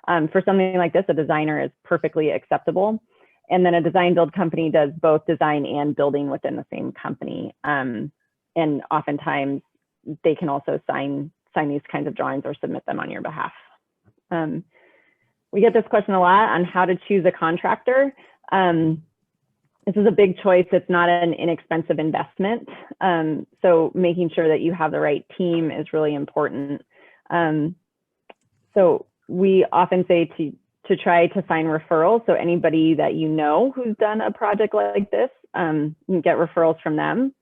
For something like this, a designer is perfectly acceptable. And then a design build company does both design and building within the same company. And oftentimes they can also sign these kinds of drawings or submit them on your behalf. We get this question a lot on how to choose a contractor. This is a big choice. It's not an inexpensive investment. So making sure that you have the right team is really important. So we often say to try to find referrals. So anybody that you know who's done a project like this, you can get referrals from them.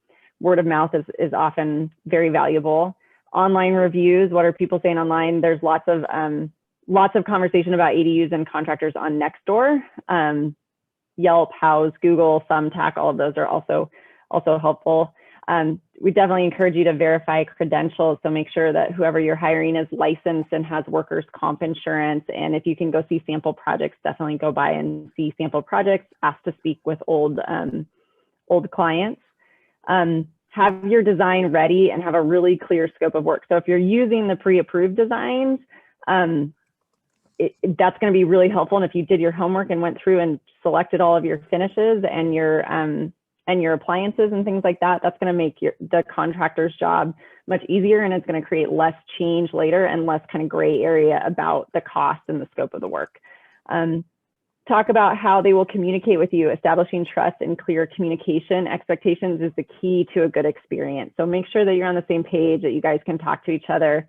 Word of mouth is often very valuable. Online reviews, what are people saying online? There's lots of conversation about ADUs and contractors on Nextdoor. Yelp, Houzz, Google, Thumbtack, all of those are also helpful. We definitely encourage you to verify credentials. So make sure that whoever you're hiring is licensed and has workers' comp insurance. And if you can go see sample projects, definitely go by and see sample projects, ask to speak with old clients. Have your design ready and have a really clear scope of work. So if you're using the pre-approved designs, that's going to be really helpful. And if you did your homework and went through and selected all of your finishes and your appliances and things like that, that's going to make the contractor's job much easier, and it's going to create less change later and less kind of gray area about the cost and the scope of the work. Talk about how they will communicate with you. Establishing trust and clear communication expectations is the key to a good experience. So make sure that you're on the same page, that you guys can talk to each other,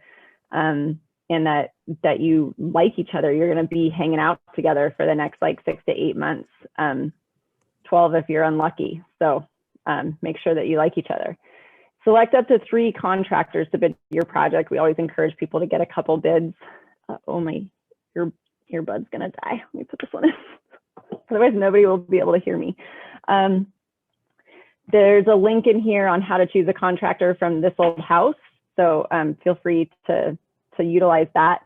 and that you like each other. You're going to be hanging out together for the next like 6 to 8 months, 12 if you're unlucky. So make sure that you like each other. Select up to 3 contractors to bid your project. We always encourage people to get a couple bids. Your earbud's gonna die. Let me put this one in. Otherwise nobody will be able to hear me. There's a link in here on how to choose a contractor from This Old House. So feel free to utilize that.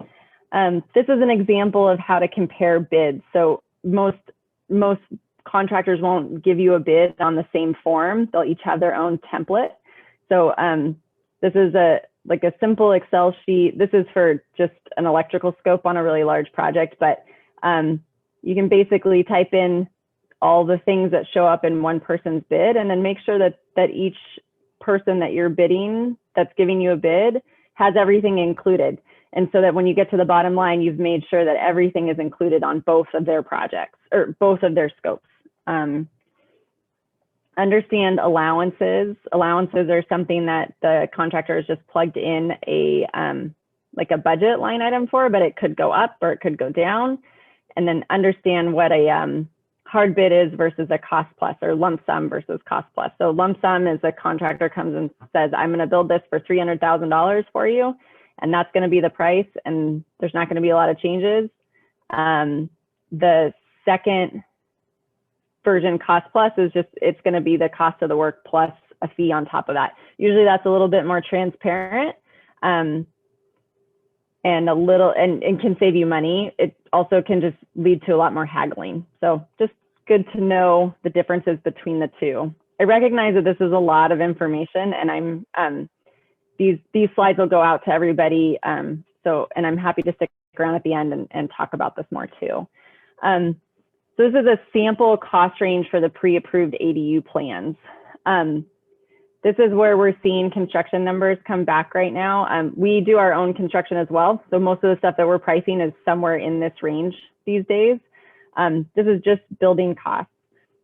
This is an example of how to compare bids. So most contractors won't give you a bid on the same form. They'll each have their own template. So this is like a simple Excel sheet. This is for just an electrical scope on a really large project, but you can basically type in all the things that show up in one person's bid, and then make sure that each person that you're bidding, that's giving you a bid, has everything included. And so that when you get to the bottom line, you've made sure that everything is included on both of their projects or both of their scopes. Understand allowances. Allowances are something that the contractor has just plugged in like a budget line item for, but it could go up or it could go down. And then understand what a hard bid is versus a cost plus, or lump sum versus cost plus. So lump sum is a contractor comes and says, I'm going to build this for $300,000 for you, and that's going to be the price, and there's not going to be a lot of changes. The second version, cost plus, is just, it's going to be the cost of the work plus a fee on top of that. Usually that's a little bit more transparent, and a little, and can save you money. It also can just lead to a lot more haggling. So just good to know the differences between the two. I recognize that this is a lot of information, and these slides will go out to everybody. And I'm happy to stick around at the end and talk about this more too. So this is a sample cost range for the pre-approved ADU plans. This is where we're seeing construction numbers come back right now. We do our own construction as well. So most of the stuff that we're pricing is somewhere in this range these days. This is just building costs.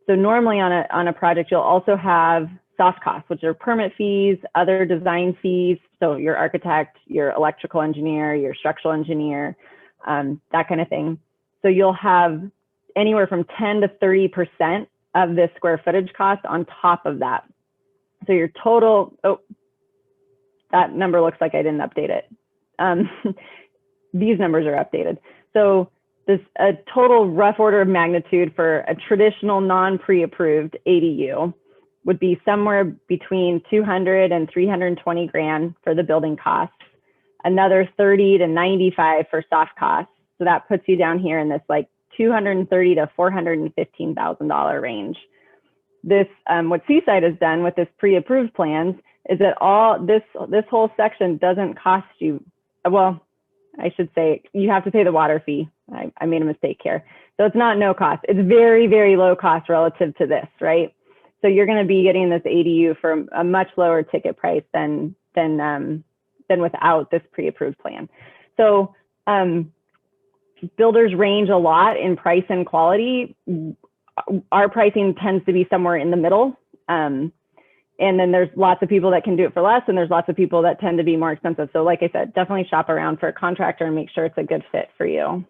So normally on a project, you'll also have soft costs, which are permit fees, other design fees. So your architect, your electrical engineer, your structural engineer, that kind of thing. So you'll have anywhere from 10 to 30% of this square footage cost on top of that. So your total, oh, that number looks like I didn't update it. These numbers are updated. So this a total rough order of magnitude for a traditional non-pre-approved ADU would be somewhere between 200 and 320 grand for the building costs, another 30 to 95 for soft costs. So that puts you down here in this like $230 to $415,000 range. This, what Seaside has done with this pre-approved plans is that all this whole section doesn't cost you, well, I should say you have to pay the water fee. I made a mistake here. So it's not no cost. It's very, very low cost relative to this, right? So you're going to be getting this ADU for a much lower ticket price than without this pre-approved plan. So builders range a lot in price and quality. Our pricing tends to be somewhere in the middle. And then there's lots of people that can do it for less, and there's lots of people that tend to be more expensive. So like I said, definitely shop around for a contractor and make sure it's a good fit for you.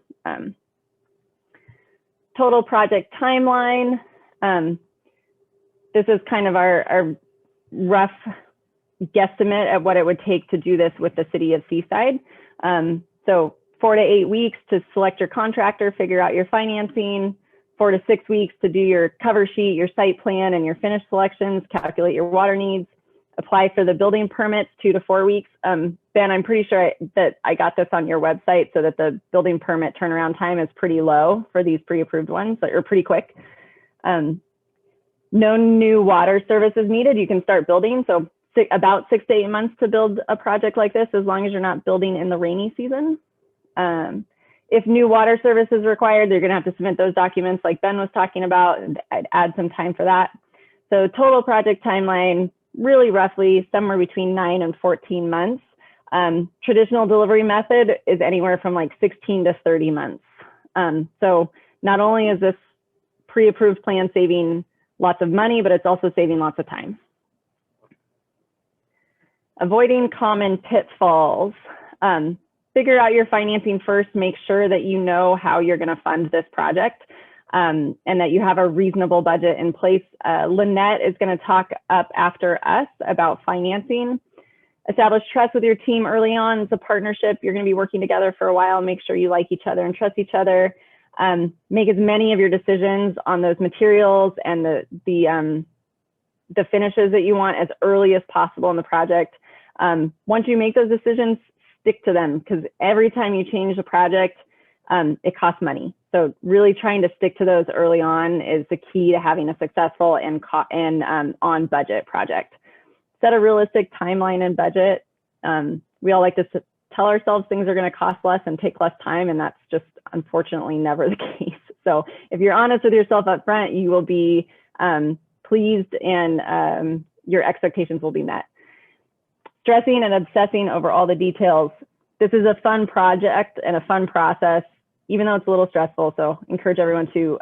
Total project timeline. This is kind of our rough guesstimate at what it would take to do this with the city of Seaside. So 4 to 8 weeks to select your contractor, figure out your financing, 4 to 6 weeks to do your cover sheet, your site plan, and your finish selections, calculate your water needs, apply for the building permits, 2 to 4 weeks. Ben, I'm pretty sure that I got this on your website, so that the building permit turnaround time is pretty low for these pre-approved ones, or pretty quick. No new water services needed. You can start building. So about 6 to 8 months to build a project like this, as long as you're not building in the rainy season. If new water service is required, they're going to have to submit those documents like Ben was talking about, and I'd add some time for that. So total project timeline, really roughly somewhere between 9 and 14 months. Traditional delivery method is anywhere from like 16 to 30 months. So not only is this pre-approved plan saving lots of money, but it's also saving lots of time. Avoiding common pitfalls. Figure out your financing first, make sure that you know how you're going to fund this project, and that you have a reasonable budget in place. Lynette is going to talk up after us about financing. Establish trust with your team early on. It's a partnership. You're going to be working together for a while. Make sure you like each other and trust each other. Make as many of your decisions on those materials and the finishes that you want as early as possible in the project. Once you make those decisions, stick to them, because every time you change the project, it costs money. So really trying to stick to those early on is the key to having a successful and on budget project. Set a realistic timeline and budget. We all like to tell ourselves things are going to cost less and take less time, and that's just unfortunately never the case. So if you're honest with yourself up front, you will be pleased, and your expectations will be met. Stressing and obsessing over all the details. This is a fun project and a fun process, even though it's a little stressful. So encourage everyone to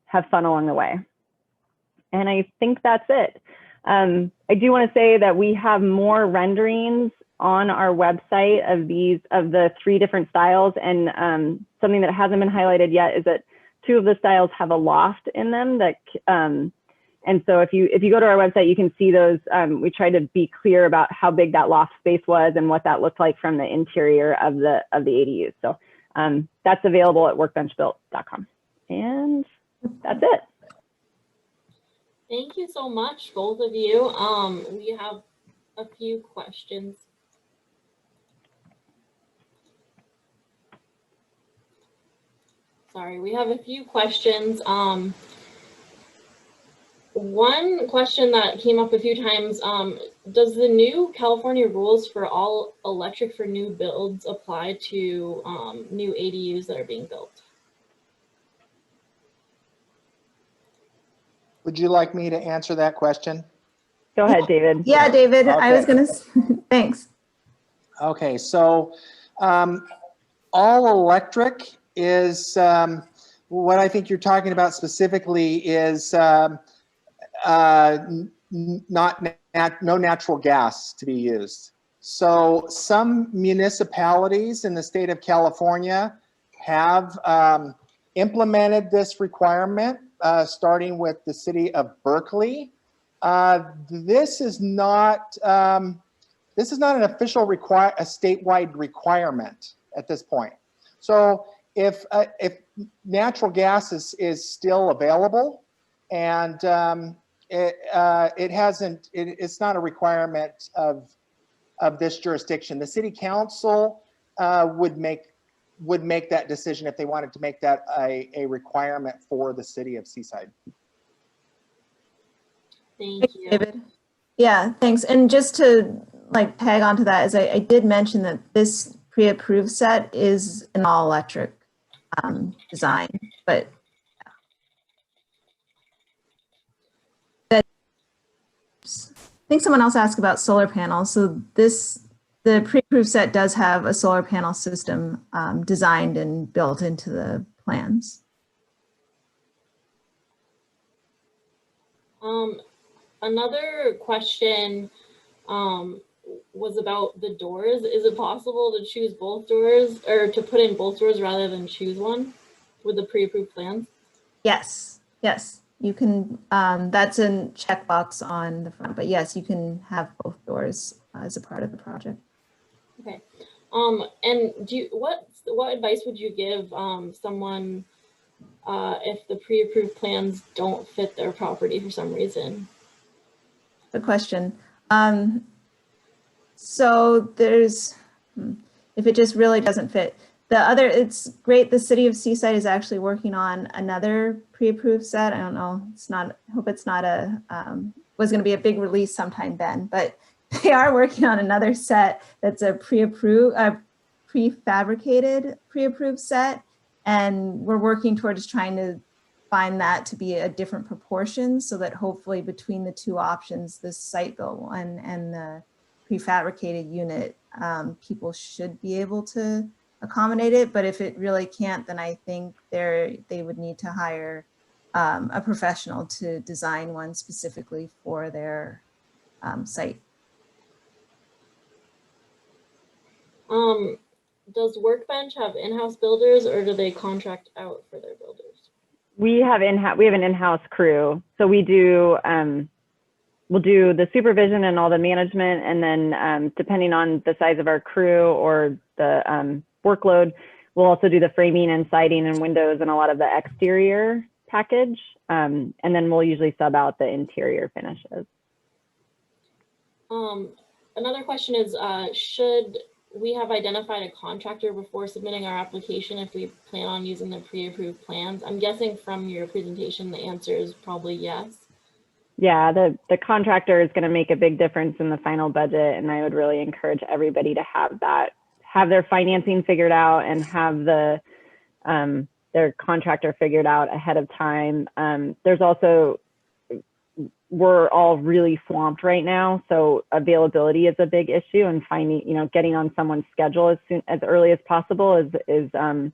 have fun along the way. And I think that's it. I do want to say that we have more renderings on our website of the 3 different styles. And something that hasn't been highlighted yet is that two of the styles have a loft in them that, and so if you go to our website, you can see those. We tried to be clear about how big that loft space was and what that looked like from the interior of the ADUs. So that's available at workbenchbuilt.com. And that's it. Thank you so much, both of you. We have a few questions. Sorry, we have a few questions. One question that came up a few times, does the new California rules for all electric for new builds apply to new ADUs that are being built? Would you like me to answer that question? Go ahead, David. Yeah, David, I was Okay. gonna, thanks. Okay, so all electric is what I think you're talking about specifically is no natural gas to be used. So some municipalities in the state of California have implemented this requirement, starting with the city of Berkeley. This is not an official a statewide requirement at this point. So if natural gas is still available, and it's not a requirement of this jurisdiction. The city council would make that decision if they wanted to make that a requirement for the city of Seaside. Thank you. David. Yeah, thanks. And just to like tag onto that, as I did mention that this pre-approved set is an all electric design, but I think someone else asked about solar panels. So the pre-approved set does have a solar panel system designed and built into the plans. Another question was about the doors. Is it possible to choose both doors or to put in both doors rather than choose one with the pre-approved plans? Yes, yes, you can. That's a checkbox on the front, but yes, you can have both doors as a part of the project. Okay. And what advice would you give someone if the pre-approved plans don't fit their property for some reason? Good question. So there's, if it just really doesn't fit. It's great. The city of Seaside is actually working on another pre-approved set. I don't know. I hope it's not was going to be a big release sometime then, but they are working on another set that's a prefabricated pre-approved set. And we're working towards trying to find that to be a different proportion so that hopefully between the two options, the site-built one and the prefabricated unit, people should be able to accommodate it. But if it really can't, then I think they would need to hire a professional to design one specifically for their site. Does Workbench have in-house builders or do they contract out for their builders? We have an in-house crew. So we do, we'll do the supervision and all the management. And then depending on the size of our crew or the workload, we'll also do the framing and siding and windows and a lot of the exterior package. And then we'll usually sub out the interior finishes. Another question is, should we have identified a contractor before submitting our application if we plan on using the pre-approved plans? I'm guessing from your presentation, the answer is probably yes. Yeah, the contractor is going to make a big difference in the final budget. And I would really encourage everybody to have their financing figured out and have their contractor figured out ahead of time. There's also, we're all really swamped right now. So availability is a big issue, and finding, getting on someone's schedule as early as possible is a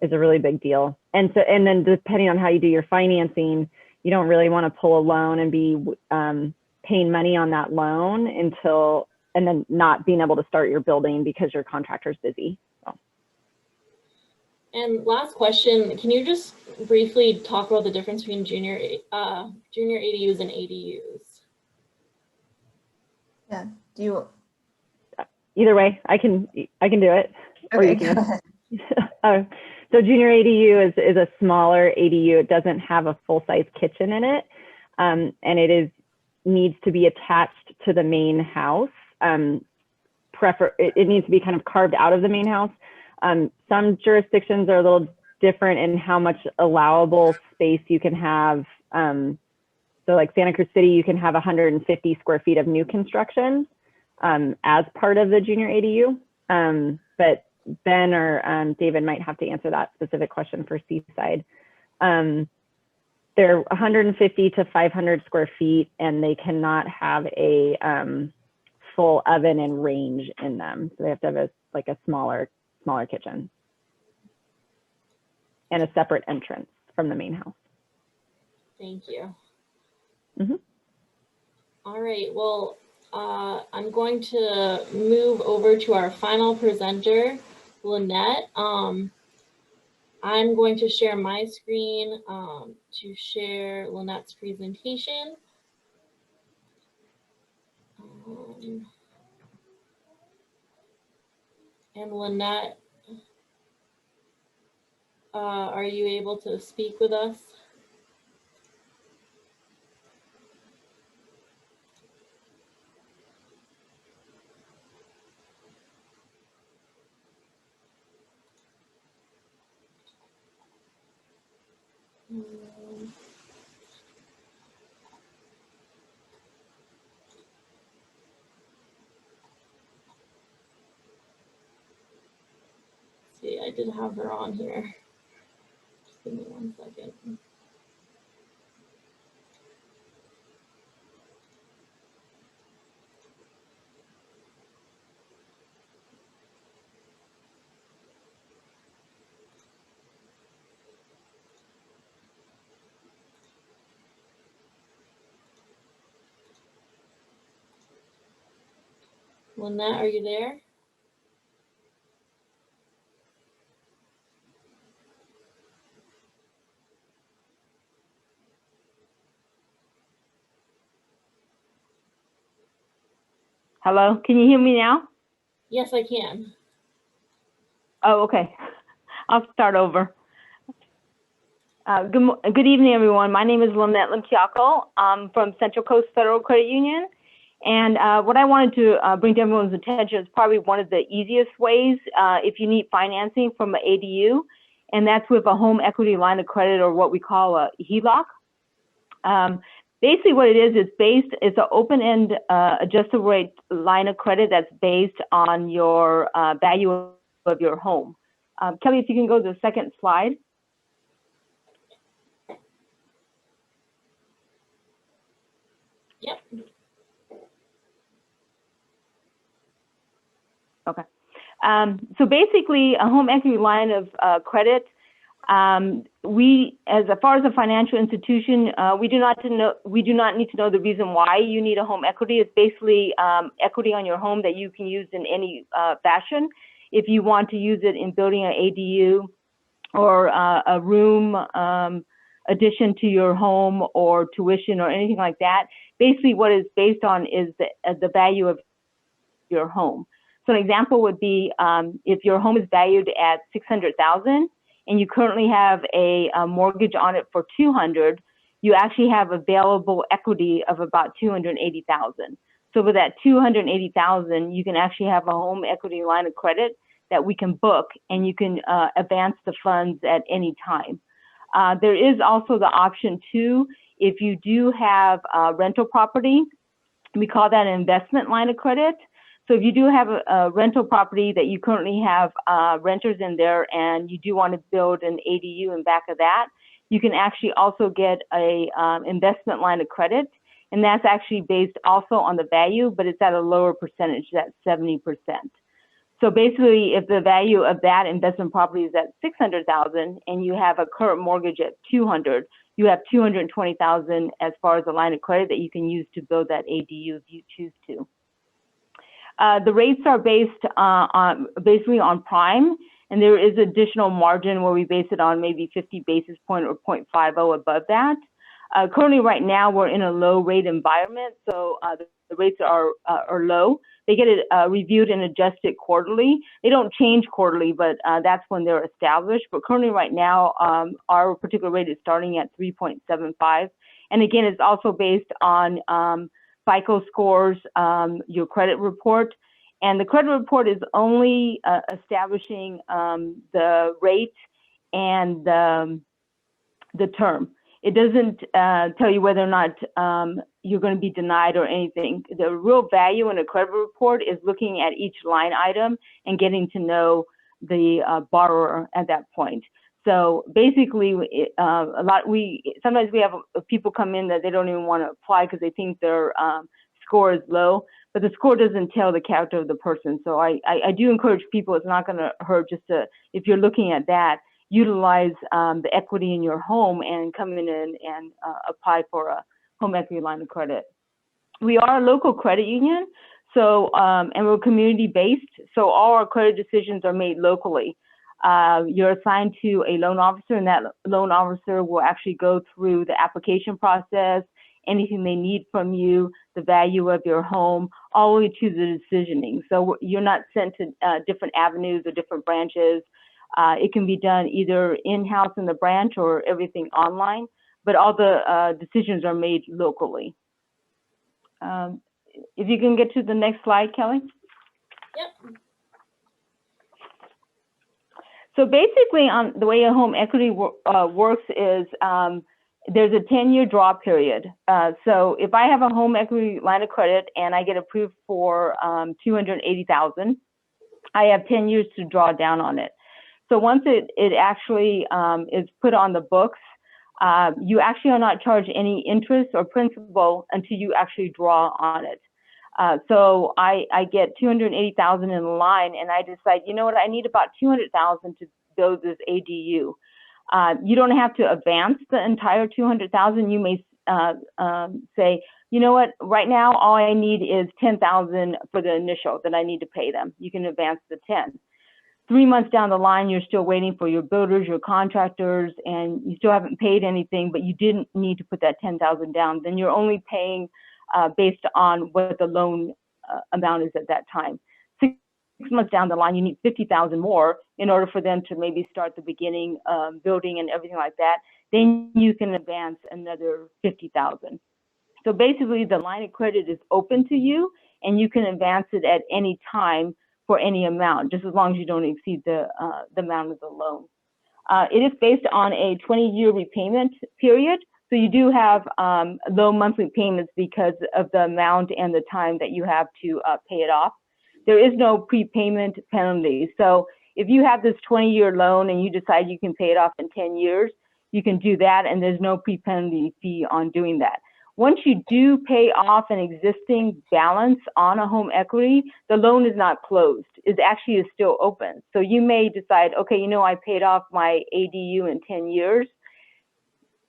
really big deal. And then depending on how you do your financing, you don't really want to pull a loan and be paying money on that loan and then not being able to start your building because your contractor's busy. So. And last question, can you just briefly talk about the difference between junior ADUs and ADUs? Yeah, do you, Either way, I can do it. Or okay, you can. go ahead. So junior ADU is a smaller ADU. It doesn't have a full-size kitchen in it, and it needs to be attached to the main house. It needs to be kind of carved out of the main house. Some jurisdictions are a little different in how much allowable space you can have. So like Santa Cruz City, you can have 150 square feet of new construction as part of the junior ADU. But Ben or David might have to answer that specific question for Seaside. They're 150 to 500 square feet, and they cannot have a full oven and range in them. So they have to have a smaller kitchen and a separate entrance from the main house. Thank you. Mm-hmm. All right, well, I'm going to move over to our final presenter, Lynette. I'm going to share my screen to share Lynette's presentation. And Lynette, are you able to speak with us? See, I did have her on here. Just give me 1 second. Lynette, are you there? Hello, can you hear me now? Yes, I can. Oh, okay. I'll start over. Good evening, everyone. My name is Lynette Limchiako. I'm from Central Coast Federal Credit Union. And what I wanted to bring to everyone's attention is probably one of the easiest ways if you need financing from an ADU, and that's with a home equity line of credit, or what we call a HELOC. Basically what it is, it's an open-end adjustable rate line of credit that's based on your value of your home. Kelly, if you can go to the second slide. Yep. Okay. So basically, a home equity line of credit, as far as a financial institution, we do not need to know the reason why you need a home equity. It's basically equity on your home that you can use in any fashion. If you want to use it in building an ADU or a room addition to your home, or tuition or anything like that, basically what it's based on is the value of your home. So an example would be if your home is valued at $600,000 and you currently have a mortgage on it for $200,000, you actually have available equity of about $280,000. So with that $280,000, you can actually have a home equity line of credit that we can book, and you can advance the funds at any time. There is also the option too, if you do have rental property, we call that an investment line of credit. So if you do have a rental property that you currently have renters in there, and you do want to build an ADU in back of that, you can actually also get a investment line of credit, and that's actually based also on the value, but it's at a lower percentage, that's 70%. So basically, if the value of that investment property is at $600,000 and you have a current mortgage at $200,000, you have $220,000 as far as a line of credit that you can use to build that ADU if you choose to. The rates are based basically on prime, And there is additional margin where we base it on maybe 50 basis point or 0.50 above that. Currently, right now, we're in a low rate environment, so the rates are low. They get it reviewed and adjusted quarterly. They don't change quarterly, but that's when they're established. But currently, right now, our particular rate is starting at 3.75. And again, it's also based on FICO scores, your credit report. And the credit report is only establishing the rate and the term. It doesn't tell you whether or not you're going to be denied or anything. The real value in a credit report is looking at each line item and getting to know the borrower at that point. So basically, sometimes we have people come in that they don't even want to apply because they think their score is low, but the score doesn't tell the character of the person. So I do encourage people, it's not going to hurt just to, if you're looking at that, utilize the equity in your home and come in and apply for a home equity line of credit. We are a local credit union, so and we're community-based, so all our credit decisions are made locally. You're assigned to a loan officer, and that loan officer will actually go through the application process, anything they need from you, the value of your home, all the way to the decisioning. So you're not sent to different avenues or different branches. It can be done either in-house in the branch or everything online, but all the decisions are made locally. If you can get to the next slide, Kelly. Yep. So basically, the way a home equity works is there's a 10-year draw period. So if I have a home equity line of credit and I get approved for $280,000, I have 10 years to draw down on it. So once it actually is put on the books, you actually are not charged any interest or principal until you actually draw on it. So I get $280,000 in the line, and I decide, you know what, I need about $200,000 to build this ADU. You don't have to advance the entire $200,000. You may say, you know what, right now all I need is $10,000 for the initial that I need to pay them. You can advance the 10. 3 months down the line, you're still waiting for your builders, your contractors, and you still haven't paid anything, but you didn't need to put that $10,000 down. Then you're only paying based on what the loan amount is at that time. 6 months down the line, you need $50,000 more in order for them to maybe start the beginning building and everything like that. Then you can advance another $50,000. So basically, the line of credit is open to you, and you can advance it at any time for any amount, just as long as you don't exceed the amount of the loan. It is based on a 20-year repayment period. So you do have low monthly payments because of the amount and the time that you have to pay it off. There is no prepayment penalty. So if you have this 20-year loan and you decide you can pay it off in 10 years, you can do that, and there's no pre-penalty fee on doing that. Once you do pay off an existing balance on a home equity, the loan is not closed. It actually is still open. So you may decide, okay, you know, I paid off my ADU in 10 years.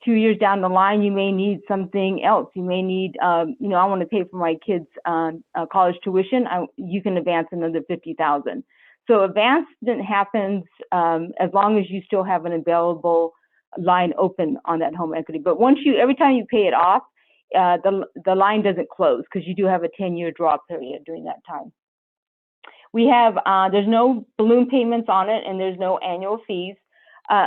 2 years down the line, you may need something else. You may need, you know, I want to pay for my kids' college tuition. You can advance another $50,000. So advancement happens as long as you still have an available line open on that home equity. But once every time you pay it off, the line doesn't close because you do have a 10-year draw period during that time. We have, there's no balloon payments on it, and there's no annual fees.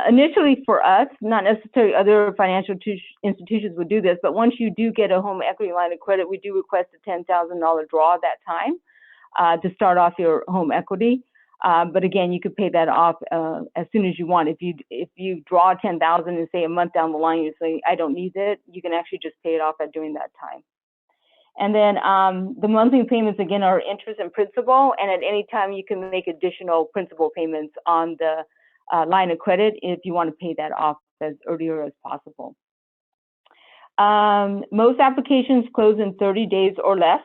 Initially for us, not necessarily other financial institutions would do this, but once you do get a home equity line of credit, we do request a $10,000 draw at that time to start off your home equity. But again, you could pay that off as soon as you want. If you draw $10,000 and say a month down the line, you say, I don't need it, you can actually just pay it off during that time. And then the monthly payments, again, are interest and principal. And at any time, you can make additional principal payments on the line of credit if you want to pay that off as earlier as possible. Most applications close in 30 days or less.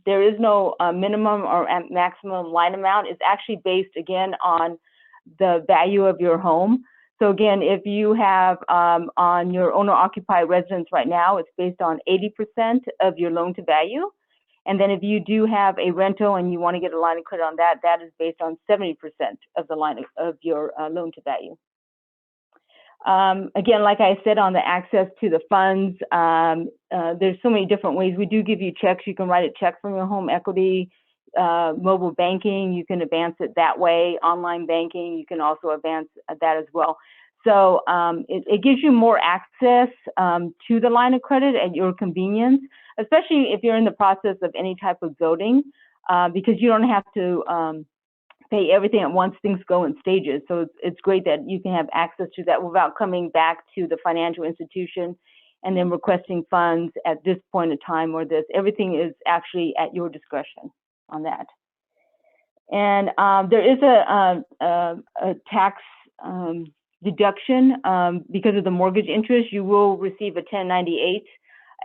There is no minimum or maximum line amount. It's actually based, again, on the value of your home. So again, if you have on your owner-occupied residence right now, it's based on 80% of your loan to value. And then if you do have a rental and you want to get a line of credit on that, that is based on 70% of the line of your loan to value. Again, like I said, on the access to the funds, there's so many different ways. We do give you checks. You can write a check from your home equity, mobile banking. You can advance it that way. Online banking, you can also advance that as well. So it gives you more access to the line of credit at your convenience, especially if you're in the process of any type of building, because you don't have to pay everything at once. Things go in stages. So it's great that you can have access to that without coming back to the financial institution and then requesting funds at this point in time or this. Everything is actually at your discretion on that. And there is a tax deduction because of the mortgage interest. You will receive a 1098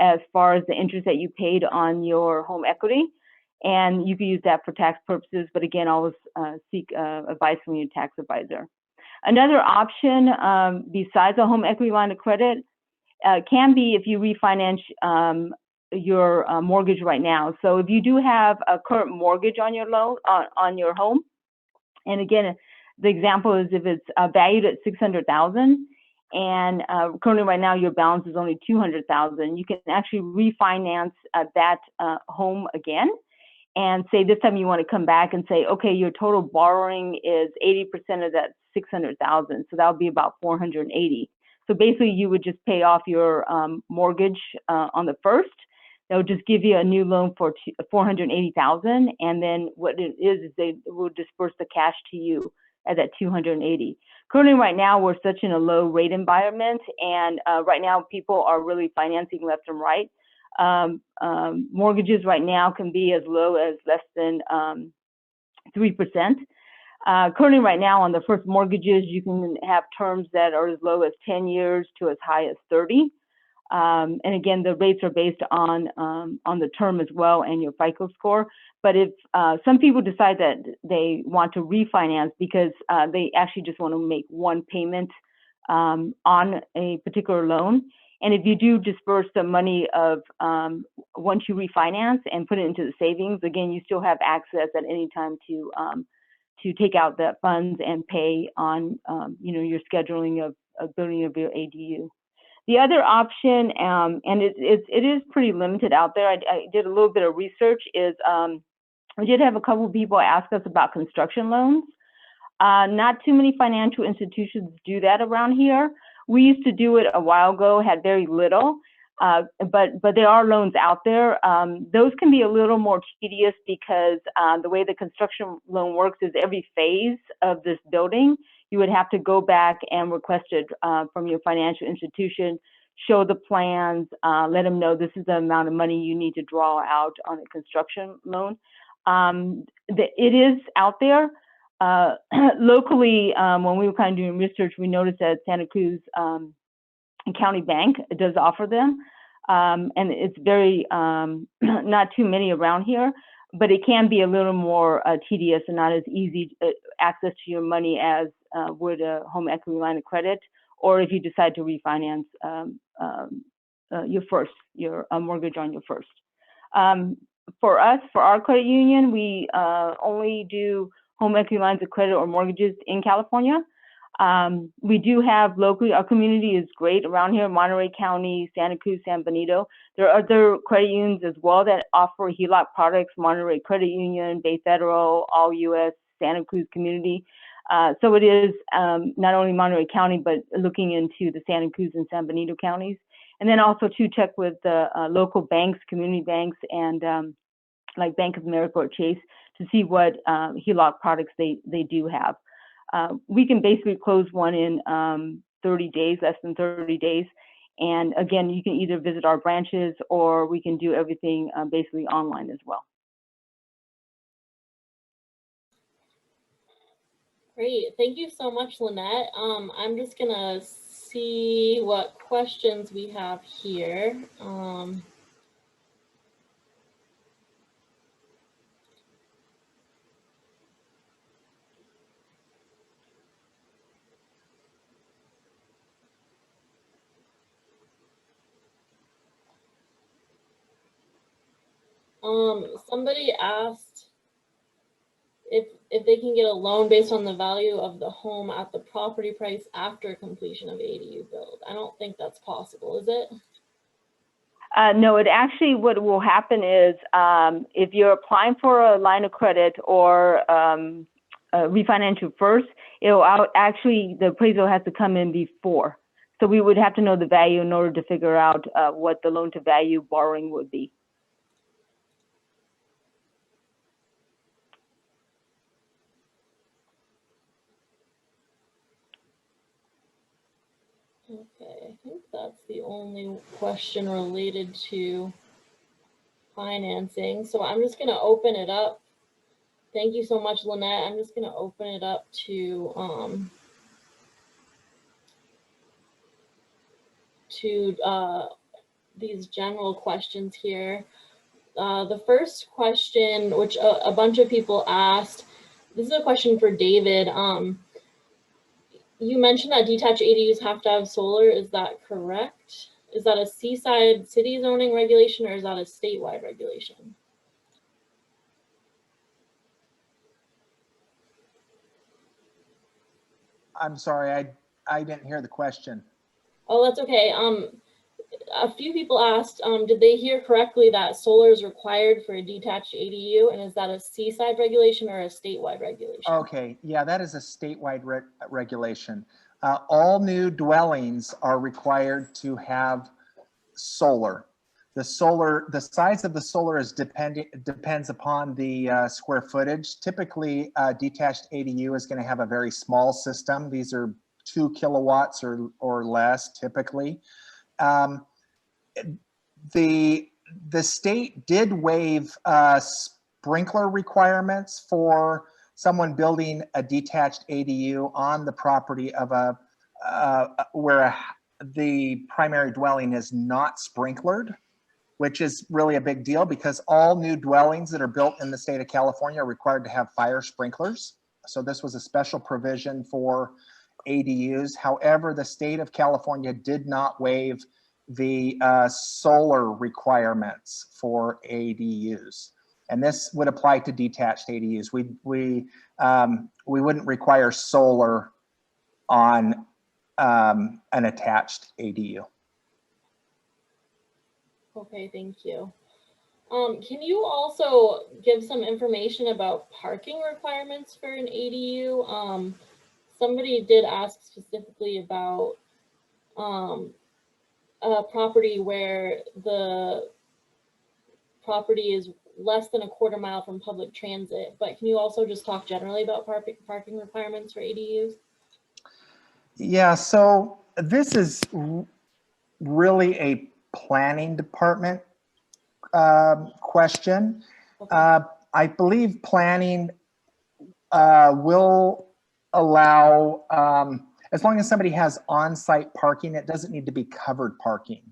as far as the interest that you paid on your home equity. And you can use that for tax purposes, but again, always seek advice from your tax advisor. Another option besides a home equity line of credit can be if you refinance your mortgage right now. So if you do have a current mortgage on your loan, on your home, and again, the example is if it's valued at $600,000 and currently right now your balance is only $200,000, you can actually refinance that home again. And say this time you want to come back and say, okay, your total borrowing is 80% of that 600,000, so that would be about 480. So basically, you would just pay off your mortgage on the first. That would just give you a new loan for 480,000, and then what it is they will disperse the cash to you at that 280. Currently, right now we're such in a low rate environment, and right now people are really financing left and right. Mortgages right now can be as low as less than 3%. Currently right now on the first mortgages, you can have terms that are as low as 10 years to as high as 30. And again, the rates are based on the term as well and your FICO score. But if some people decide that they want to refinance because they actually just want to make one payment on a particular loan, and if you do disperse the money of once you refinance and put it into the savings, again, you still have access at any time to take out the funds and pay on your scheduling of building of your ADU. The other option, and it is pretty limited out there. I did a little bit of research. Is we did have a couple of people ask us about construction loans. Not too many financial institutions do that around here. We used to do it a while ago, had very little, but there are loans out there. Those can be a little more tedious because the way the construction loan works is every phase of this building, you would have to go back and request it from your financial institution, show the plans, let them know this is the amount of money you need to draw out on a construction loan. It is out there. Locally, when we were kind of doing research, we noticed that Santa Cruz County Bank does offer them, and it's very not too many around here, but it can be a little more tedious and not as easy access to your money as would a home equity line of credit, or if you decide to refinance your mortgage on your first. For us, for our credit union, we only do home equity lines of credit or mortgages in California. We do have locally, our community is great around here, Monterey County, Santa Cruz, San Benito. There are other credit unions as well that offer HELOC products, Monterey Credit Union, Bay Federal, All US, Santa Cruz Community. So it is not only Monterey County, but looking into the Santa Cruz and San Benito counties. And then also to check with the local banks, community banks, and like Bank of America or Chase to see what HELOC products they do have. We can basically close one in 30 days, less than 30 days. And again, you can either visit our branches or we can do everything basically online as well. Great, thank you so much, Lynette. I'm just gonna see what questions we have here. Somebody asked if they can get a loan based on the value of the home at the property price after completion of ADU build. I don't think that's possible, is it? No, it actually, what will happen is if you're applying for a line of credit or refinance you first, it'll actually, the appraisal has to come in before. So we would have to know the value in order to figure out what the loan to value borrowing would be. Okay, I think that's the only question related to financing. So I'm just gonna open it up. Thank you so much, Lynette. I'm just gonna open it up to these general questions here. The first question, which a bunch of people asked, this is a question for David. You mentioned that detached ADUs have to have solar. Is that correct? Is that a Seaside city zoning regulation or is that a statewide regulation? I'm sorry, I didn't hear the question. Oh, that's okay. A few people asked, did they hear correctly that solar is required for a detached ADU, and is that a Seaside regulation or a statewide regulation? Okay, yeah, that is a statewide regulation. All new dwellings are required to have solar. The size of the solar depends upon the square footage. Typically, detached ADU is going to have a very small system. These are 2 kilowatts or less typically. The state did waive sprinkler requirements for someone building a detached ADU on the property of where the primary dwelling is not sprinklered, which is really a big deal because all new dwellings that are built in the state of California are required to have fire sprinklers. So this was a special provision for ADUs. However, the state of California did not waive the solar requirements for ADUs. And this would apply to detached ADUs. We wouldn't require solar on an attached ADU. Okay, thank you. Can you also give some information about parking requirements for an ADU? Somebody did ask specifically about a property where the property is less than a quarter mile from public transit, but can you also just talk generally about parking requirements for ADUs? Yeah, so this is really a planning department question. Okay. I believe planning will allow, as long as somebody has on-site parking, it doesn't need to be covered parking.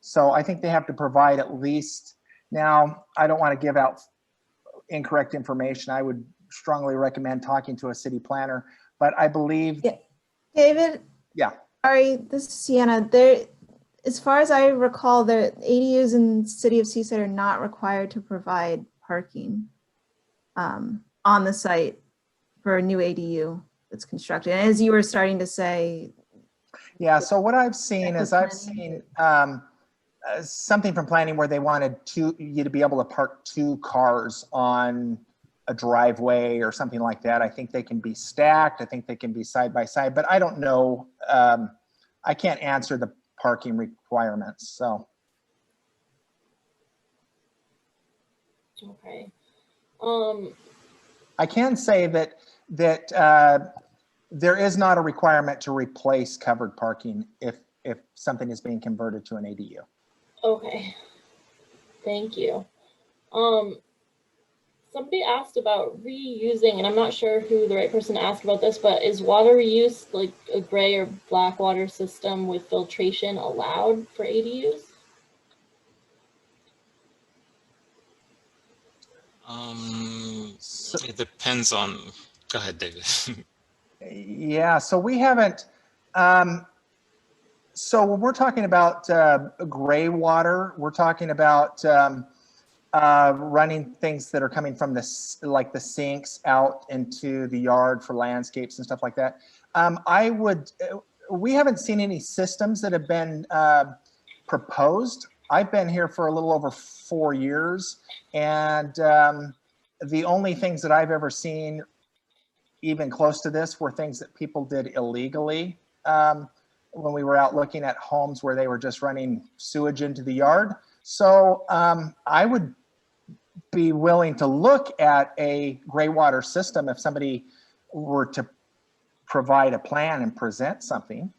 So I think they have to provide at least, now I don't want to give out incorrect information. I would strongly recommend talking to a city planner, but I believe. Yeah. David? Yeah. Sorry, this is Sienna. As far as I recall, the ADUs in the city of Seaside are not required to provide parking on the site for a new ADU that's constructed. And as you were starting to say. Yeah, so what I've seen is something from planning where they wanted you to be able to park 2 cars on a driveway or something like that. I think they can be stacked. I think they can be side by side, but I don't know. I can't answer the parking requirements, so. Okay. I can say that there is not a requirement to replace covered parking if something is being converted to an ADU. Okay. Thank you. Somebody asked about reusing, and I'm not sure who the right person to ask about this, but is water reuse, like a gray or black water system with filtration, allowed for ADUs? It depends on, go ahead, David. Yeah, so we haven't, so when we're talking about gray water, we're talking about running things that are coming from like the sinks out into the yard for landscapes and stuff like that. We haven't seen any systems that have been proposed. I've been here for a little over 4 years, and the only things that I've ever seen even close to this were things that people did illegally when we were out looking at homes where they were just running sewage into the yard. So I would be willing to look at a gray water system if somebody were to provide a plan and present something.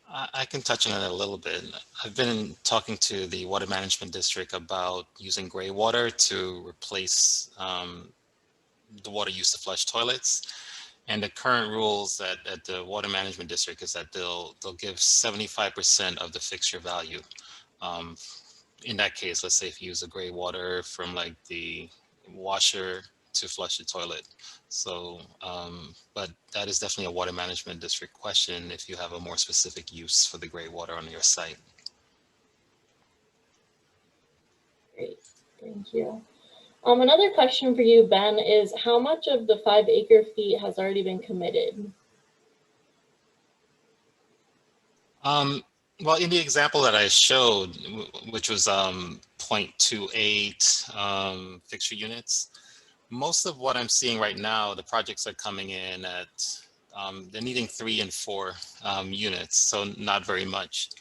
I can touch on it a little bit. I've been talking to the Water Management District about using gray water to replace the water used to flush toilets. And the current rules at the Water Management District is that they'll give 75% of the fixture value. In that case, let's say if you use a gray water from like the washer to flush the toilet. So, but that is definitely a Water Management District question if you have a more specific use for the gray water on your site. Great, thank you. Another question for you, Ben, is how much of the 5 acre-feet has already been committed? Well, in the example that I showed, which was 0.28 fixture units, most of what I'm seeing right now, the projects are coming in at, they're needing 3 and 4 units, so not very much.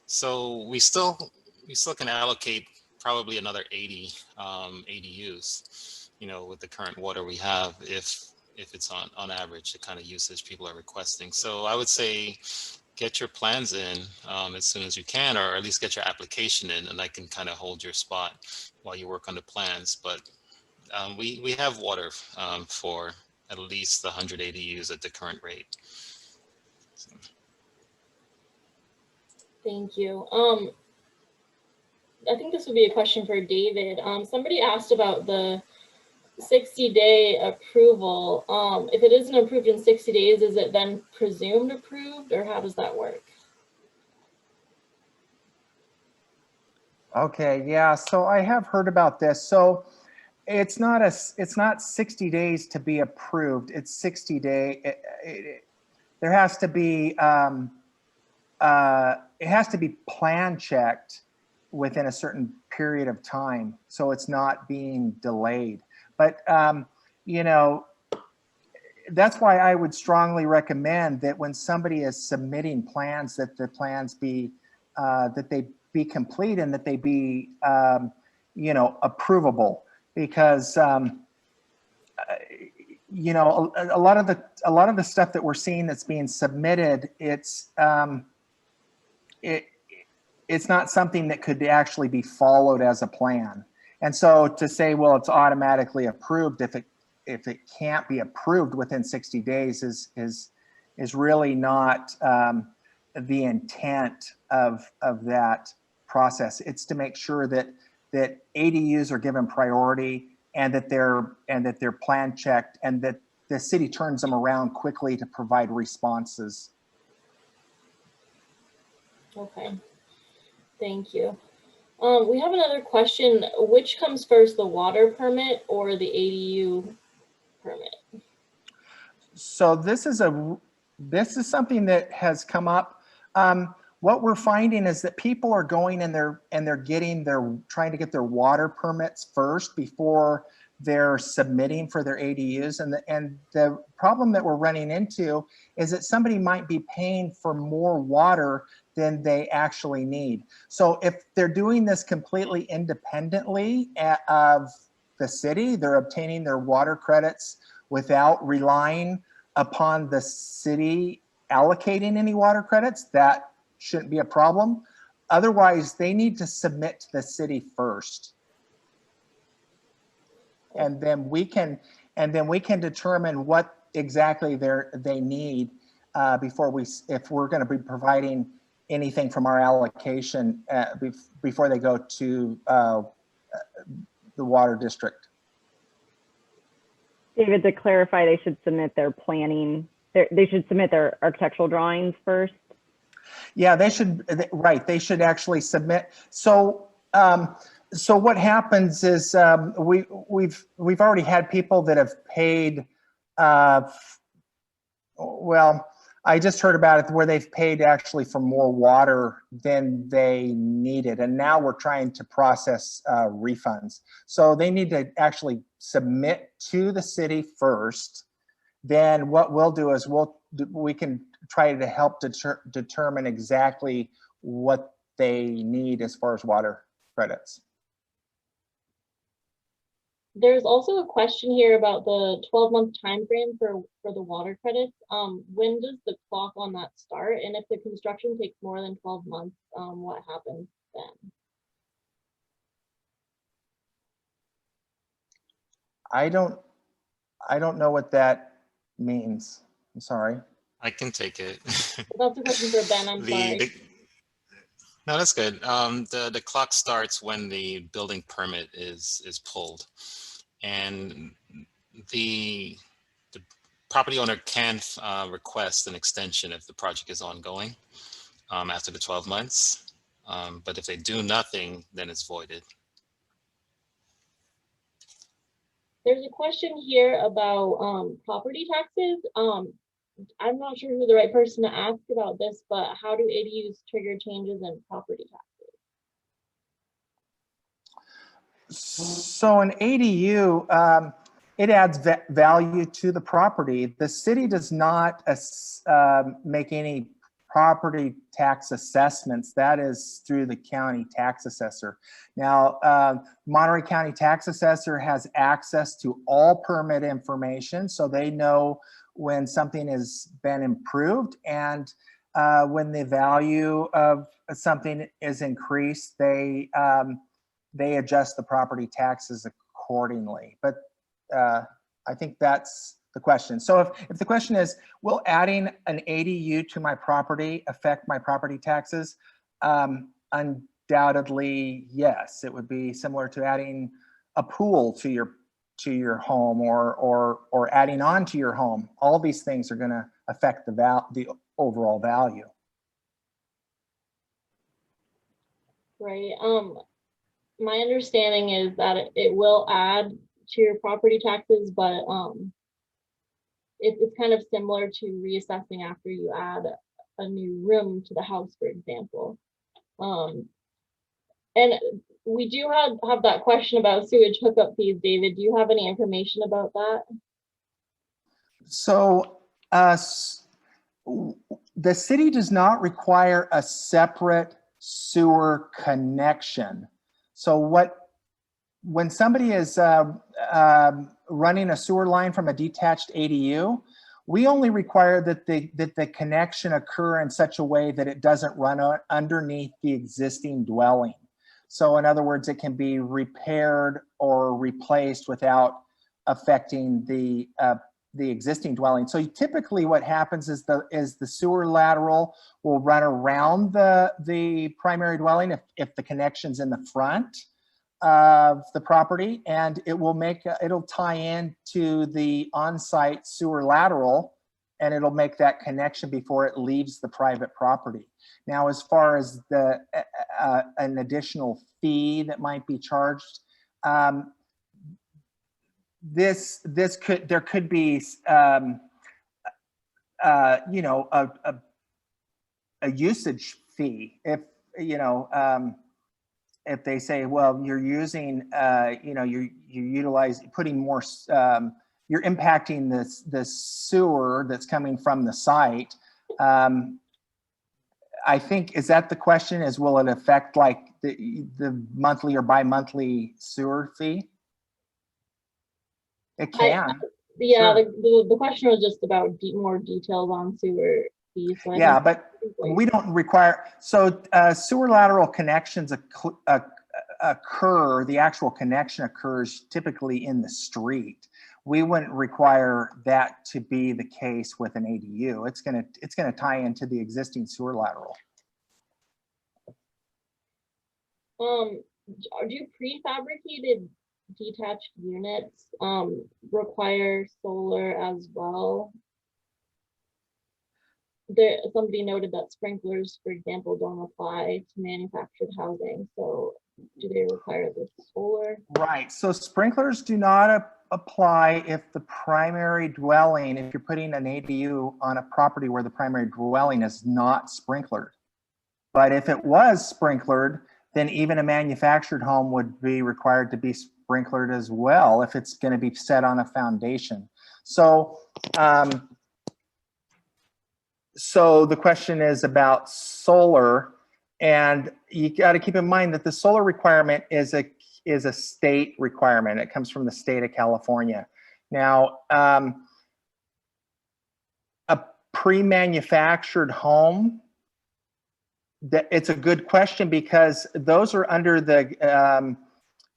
So we still can allocate probably another 80 ADUs, you know, with the current water we have, if it's on average the kind of usage people are requesting. So I would say get your plans in as soon as you can, or at least get your application in, and I can kind of hold your spot while you work on the plans. But we have water for at least 100 ADUs at the current rate. So. Thank you. I think this would be a question for David. Somebody asked about the 60-day approval. If it isn't approved in 60 days, is it then presumed approved, or how does that work? Okay, yeah, so I have heard about this. So it's not 60 days to be approved. It's 60 day. There has to be it has to be plan checked within a certain period of time, so it's not being delayed. But you know, that's why I would strongly recommend that when somebody is submitting plans, that the plans be that they be complete and that they be you know, approvable, because you know, a lot of the stuff that we're seeing that's being submitted, it's not something that could actually be followed as a plan. And so to say, well, it's automatically approved if it can't be approved within 60 days is really not the intent of that process. It's to make sure that ADUs are given priority, and that they're plan checked, and that the city turns them around quickly to provide responses. Okay, thank you. We have another question. Which comes first, the water permit or the ADU permit? So this is something that has come up. What we're finding is that people are going and they're trying to get their water permits first before they're submitting for their ADUs. And the problem that we're running into is that somebody might be paying for more water than they actually need. So if they're doing this completely independently of the city, they're obtaining their water credits without relying upon the city allocating any water credits, that shouldn't be a problem. Otherwise, they need to submit to the city first. And then we can determine what exactly they need before if we're going to be providing anything from our allocation before they go to the water district. David, to clarify, they should submit their planning. They should submit their architectural drawings first. Yeah, they should. Right, they should actually submit. So So what happens is we've already had people that have paid. Well, I just heard about it where they've paid actually for more water than they needed, and now we're trying to process refunds. So they need to actually submit to the city first. Then what we'll do is we can try to help determine exactly what they need as far as water credits. There's also a question here about the 12-month time frame for the water credits. When does the clock on that start? And if the construction takes more than 12 months, what happens then? I don't know what that means. I'm sorry. I can take it. That's a question for Ben, I'm sorry. No, that's good. The clock starts when the building permit is pulled, and the property owner can request an extension if the project is ongoing after the 12 months. But if they do nothing, then it's voided. There's a question here about property taxes. I'm not sure who the right person to ask about this, but how do ADUs trigger changes in property taxes? So an ADU, it adds value to the property. The city does not make any property tax assessments. That is through the county tax assessor. Now, Monterey County tax assessor has access to all permit information, so they know when something has been improved, and when the value of something is increased, they adjust the property taxes accordingly. But I think that's the question. So if the question is, will adding an ADU to my property affect my property taxes? Undoubtedly, yes. It would be similar to adding a pool to your home or adding on to your home. All these things are going to affect the overall value. Right. My understanding is that it will add to your property taxes, but it's kind of similar to reassessing after you add a new room to the house, for example. And we do have that question about sewage hookup fees. David, do you have any information about that? So the city does not require a separate sewer connection. So when somebody is running a sewer line from a detached ADU, we only require that the connection occur in such a way that it doesn't run underneath the existing dwelling. So in other words, it can be repaired or replaced without affecting the existing dwelling. So typically what happens is the sewer lateral will run around the primary dwelling if the connection's in the front of the property, and it'll tie in to the on-site sewer lateral, and it'll make that connection before it leaves the private property. Now, as far as an additional fee that might be charged, there could be a usage fee if they say, well, you're using, putting more, you're impacting the sewer that's coming from the site. I think, is that the question, is will it affect like the monthly or bi-monthly sewer fee? It can. Yeah, sure. the question was just about more details on sewer fees. So yeah, but we don't require, so sewer lateral connections occur, the actual connection occurs typically in the street. We wouldn't require that to be the case with an ADU. It's gonna tie into the existing sewer lateral. Do prefabricated detached units require solar as well? somebody noted that sprinklers, for example, don't apply to manufactured housing. So do they require the solar? Right. So sprinklers do not apply if the primary dwelling, if you're putting an ADU on a property where the primary dwelling is not sprinklered. But if it was sprinklered, then even a manufactured home would be required to be sprinklered as well if it's going to be set on a foundation. So, so the question is about solar, and you got to keep in mind that the solar requirement is a state requirement. It comes from the state of California. Now, a pre-manufactured home, it's a good question because those are under the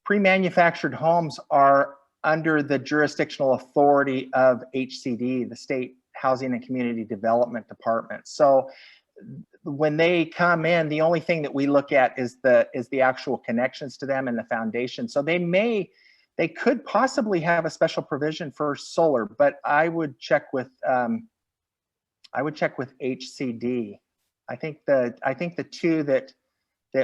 pre-manufactured homes are under the jurisdictional authority of HCD, the State Housing and Community Development Department. So when they come in, the only thing that we look at is the actual connections to them and the foundation. So they could possibly have a special provision for solar, but I would check with HCD. I think the two that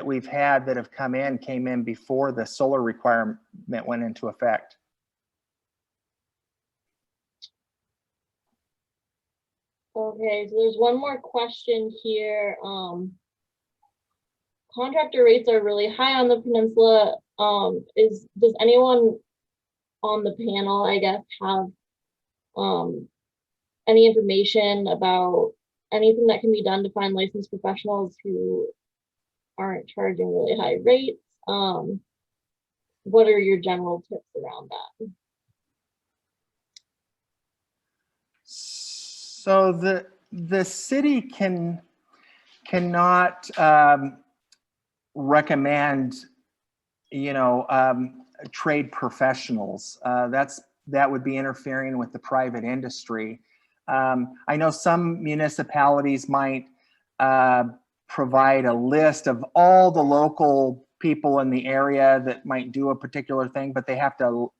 we've had that have come in came in before the solar requirement went into effect. Okay, so there's one more question here. Contractor rates are really high on the peninsula. Does anyone on the panel, I guess, have any information about anything that can be done to find licensed professionals who aren't charging really high rates? What are your general tips around that? So the city cannot recommend, trade professionals. That would be interfering with the private industry. I know some municipalities might provide a list of all the local people in the area that might do a particular thing, but they have to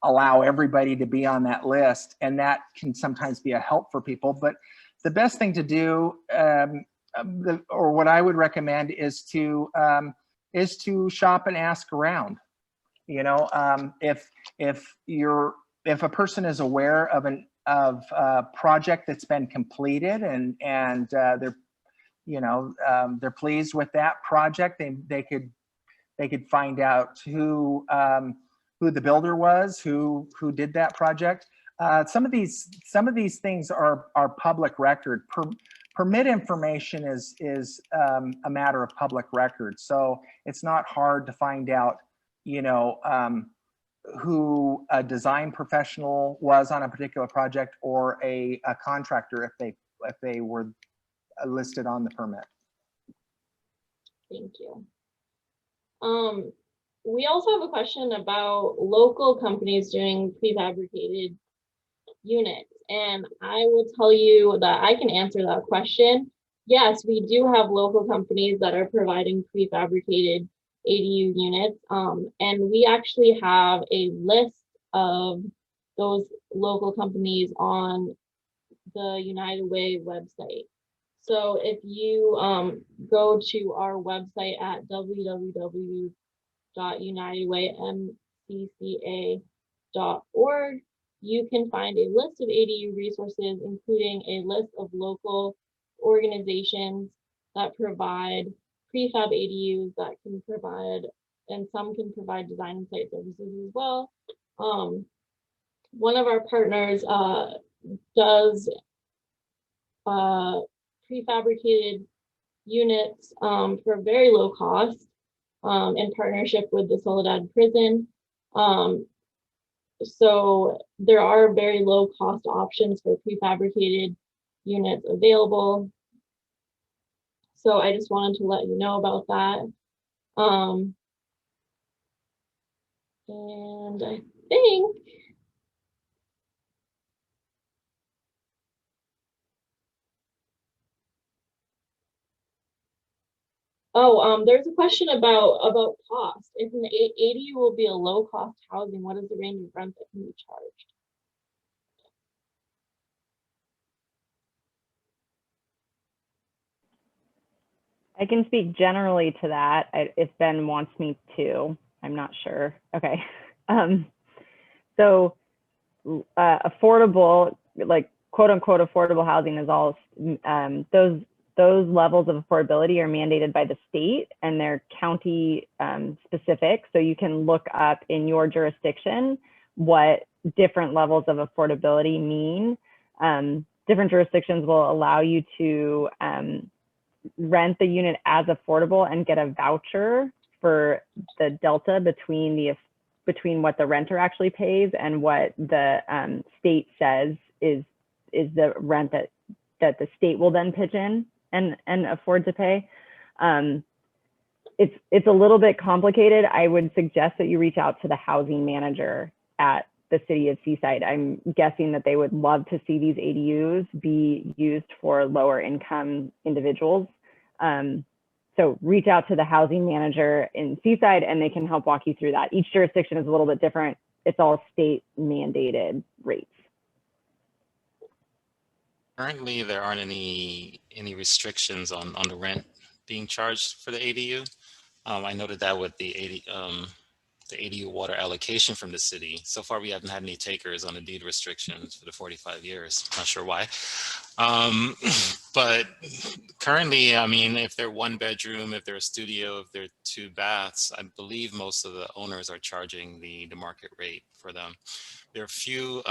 allow everybody to be on that list, and that can sometimes be a help for people. But the best thing to do, or what I would recommend, is to shop and ask around. If a person is aware of a project that's been completed and they're pleased with that project, they could find out who the builder was, who did that project. Some of these things are public record. Permit information is a matter of public record, so it's not hard to find out, who a design professional was on a particular project, or a contractor if they were listed on the permit. Thank you. We also have a question about local companies doing prefabricated units, and I will tell you that I can answer that question. Yes, we do have local companies that are providing prefabricated ADU units, and we actually have a list of those local companies on the United Way website. So if you go to our website at www.unitedwaymcca.org, you can find a list of ADU resources, including a list of local organizations that provide prefab ADUs that can provide, and some can provide design and site services as well. One of our partners does prefabricated units for very low cost in partnership with the Soledad prison. So there are very low cost options for prefabricated units available. So I just wanted to let you know about that. And I think there's a question about cost. If an ADU will be a low cost housing, what is the range of rent that can be charged? I can speak generally to that if Ben wants me to. I'm not sure. Okay. So affordable, like quote unquote affordable housing is all those levels of affordability are mandated by the state and they're county specific. So you can look up in your jurisdiction what different levels of affordability mean. Different jurisdictions will allow you to rent the unit as affordable and get a voucher for the delta between what the renter actually pays and what the state says is the rent that the state will then pitch in and afford to pay. It's a little bit complicated. I would suggest that you reach out to the housing manager at the city of Seaside. I'm guessing that they would love to see these ADUs be used for lower income individuals. So reach out to the housing manager in Seaside and they can help walk you through that. Each jurisdiction is a little bit different. It's all state mandated rates. Currently, there aren't any restrictions on the rent being charged for the ADU. I noted that with the ADU water allocation from the city. So far, we haven't had any takers on the deed restrictions for the 45 years. Not sure why. But currently, I mean, if they're one bedroom, if they're a studio, if they're 2 baths, I believe most of the owners are charging the market rate for them. There are a few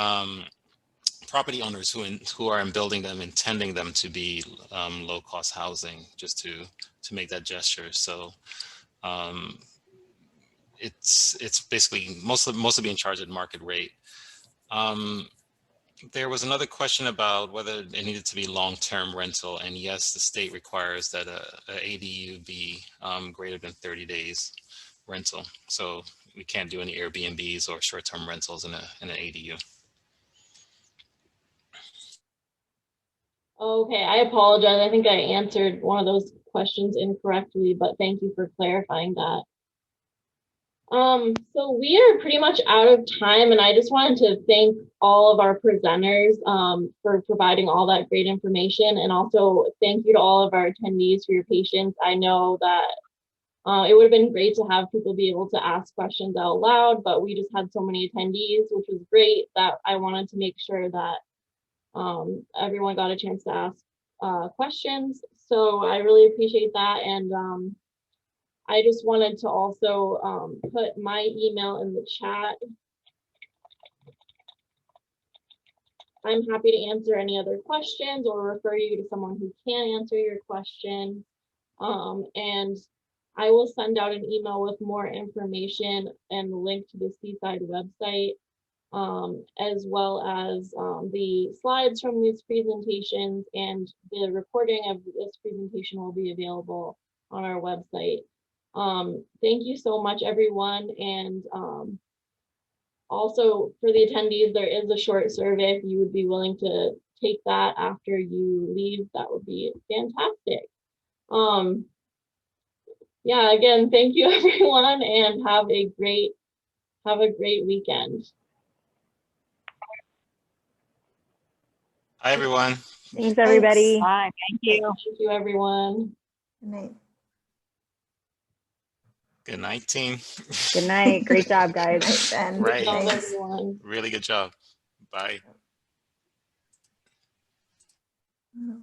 property owners who are building them, intending them to be low-cost housing, just to make that gesture. So it's basically mostly being charged at market rate. There was another question about whether it needed to be long-term rental, and yes, the state requires that a ADU be greater than 30 days rental. So we can't do any Airbnbs or short-term rentals in an ADU. Okay, I apologize. I think I answered one of those questions incorrectly, but thank you for clarifying that. So we are pretty much out of time, and I just wanted to thank all of our presenters for providing all that great information, and also thank you to all of our attendees for your patience. I know that it would have been great to have people be able to ask questions out loud, but we just had so many attendees, which was great, that I wanted to make sure that everyone got a chance to ask questions. So I really appreciate that. And I just wanted to also put my email in the chat. I'm happy to answer any other questions or refer you to someone who can answer your question. And I will send out an email with more information and the link to the Seaside website, as well as the slides from these presentations, and the recording of this presentation will be available on our website. Thank you so much, everyone. And also for the attendees, there is a short survey. If you would be willing to take that after you leave, that would be fantastic. Yeah, again, thank you everyone, and have a great weekend. Hi, everyone. Thanks, everybody. Bye. Thank you. Thank you, everyone. Good night. Good night, team. Good night. Great job, guys. Good night, Ben. Right. Good job, Thanks. everyone. Really good job. Bye. Oh.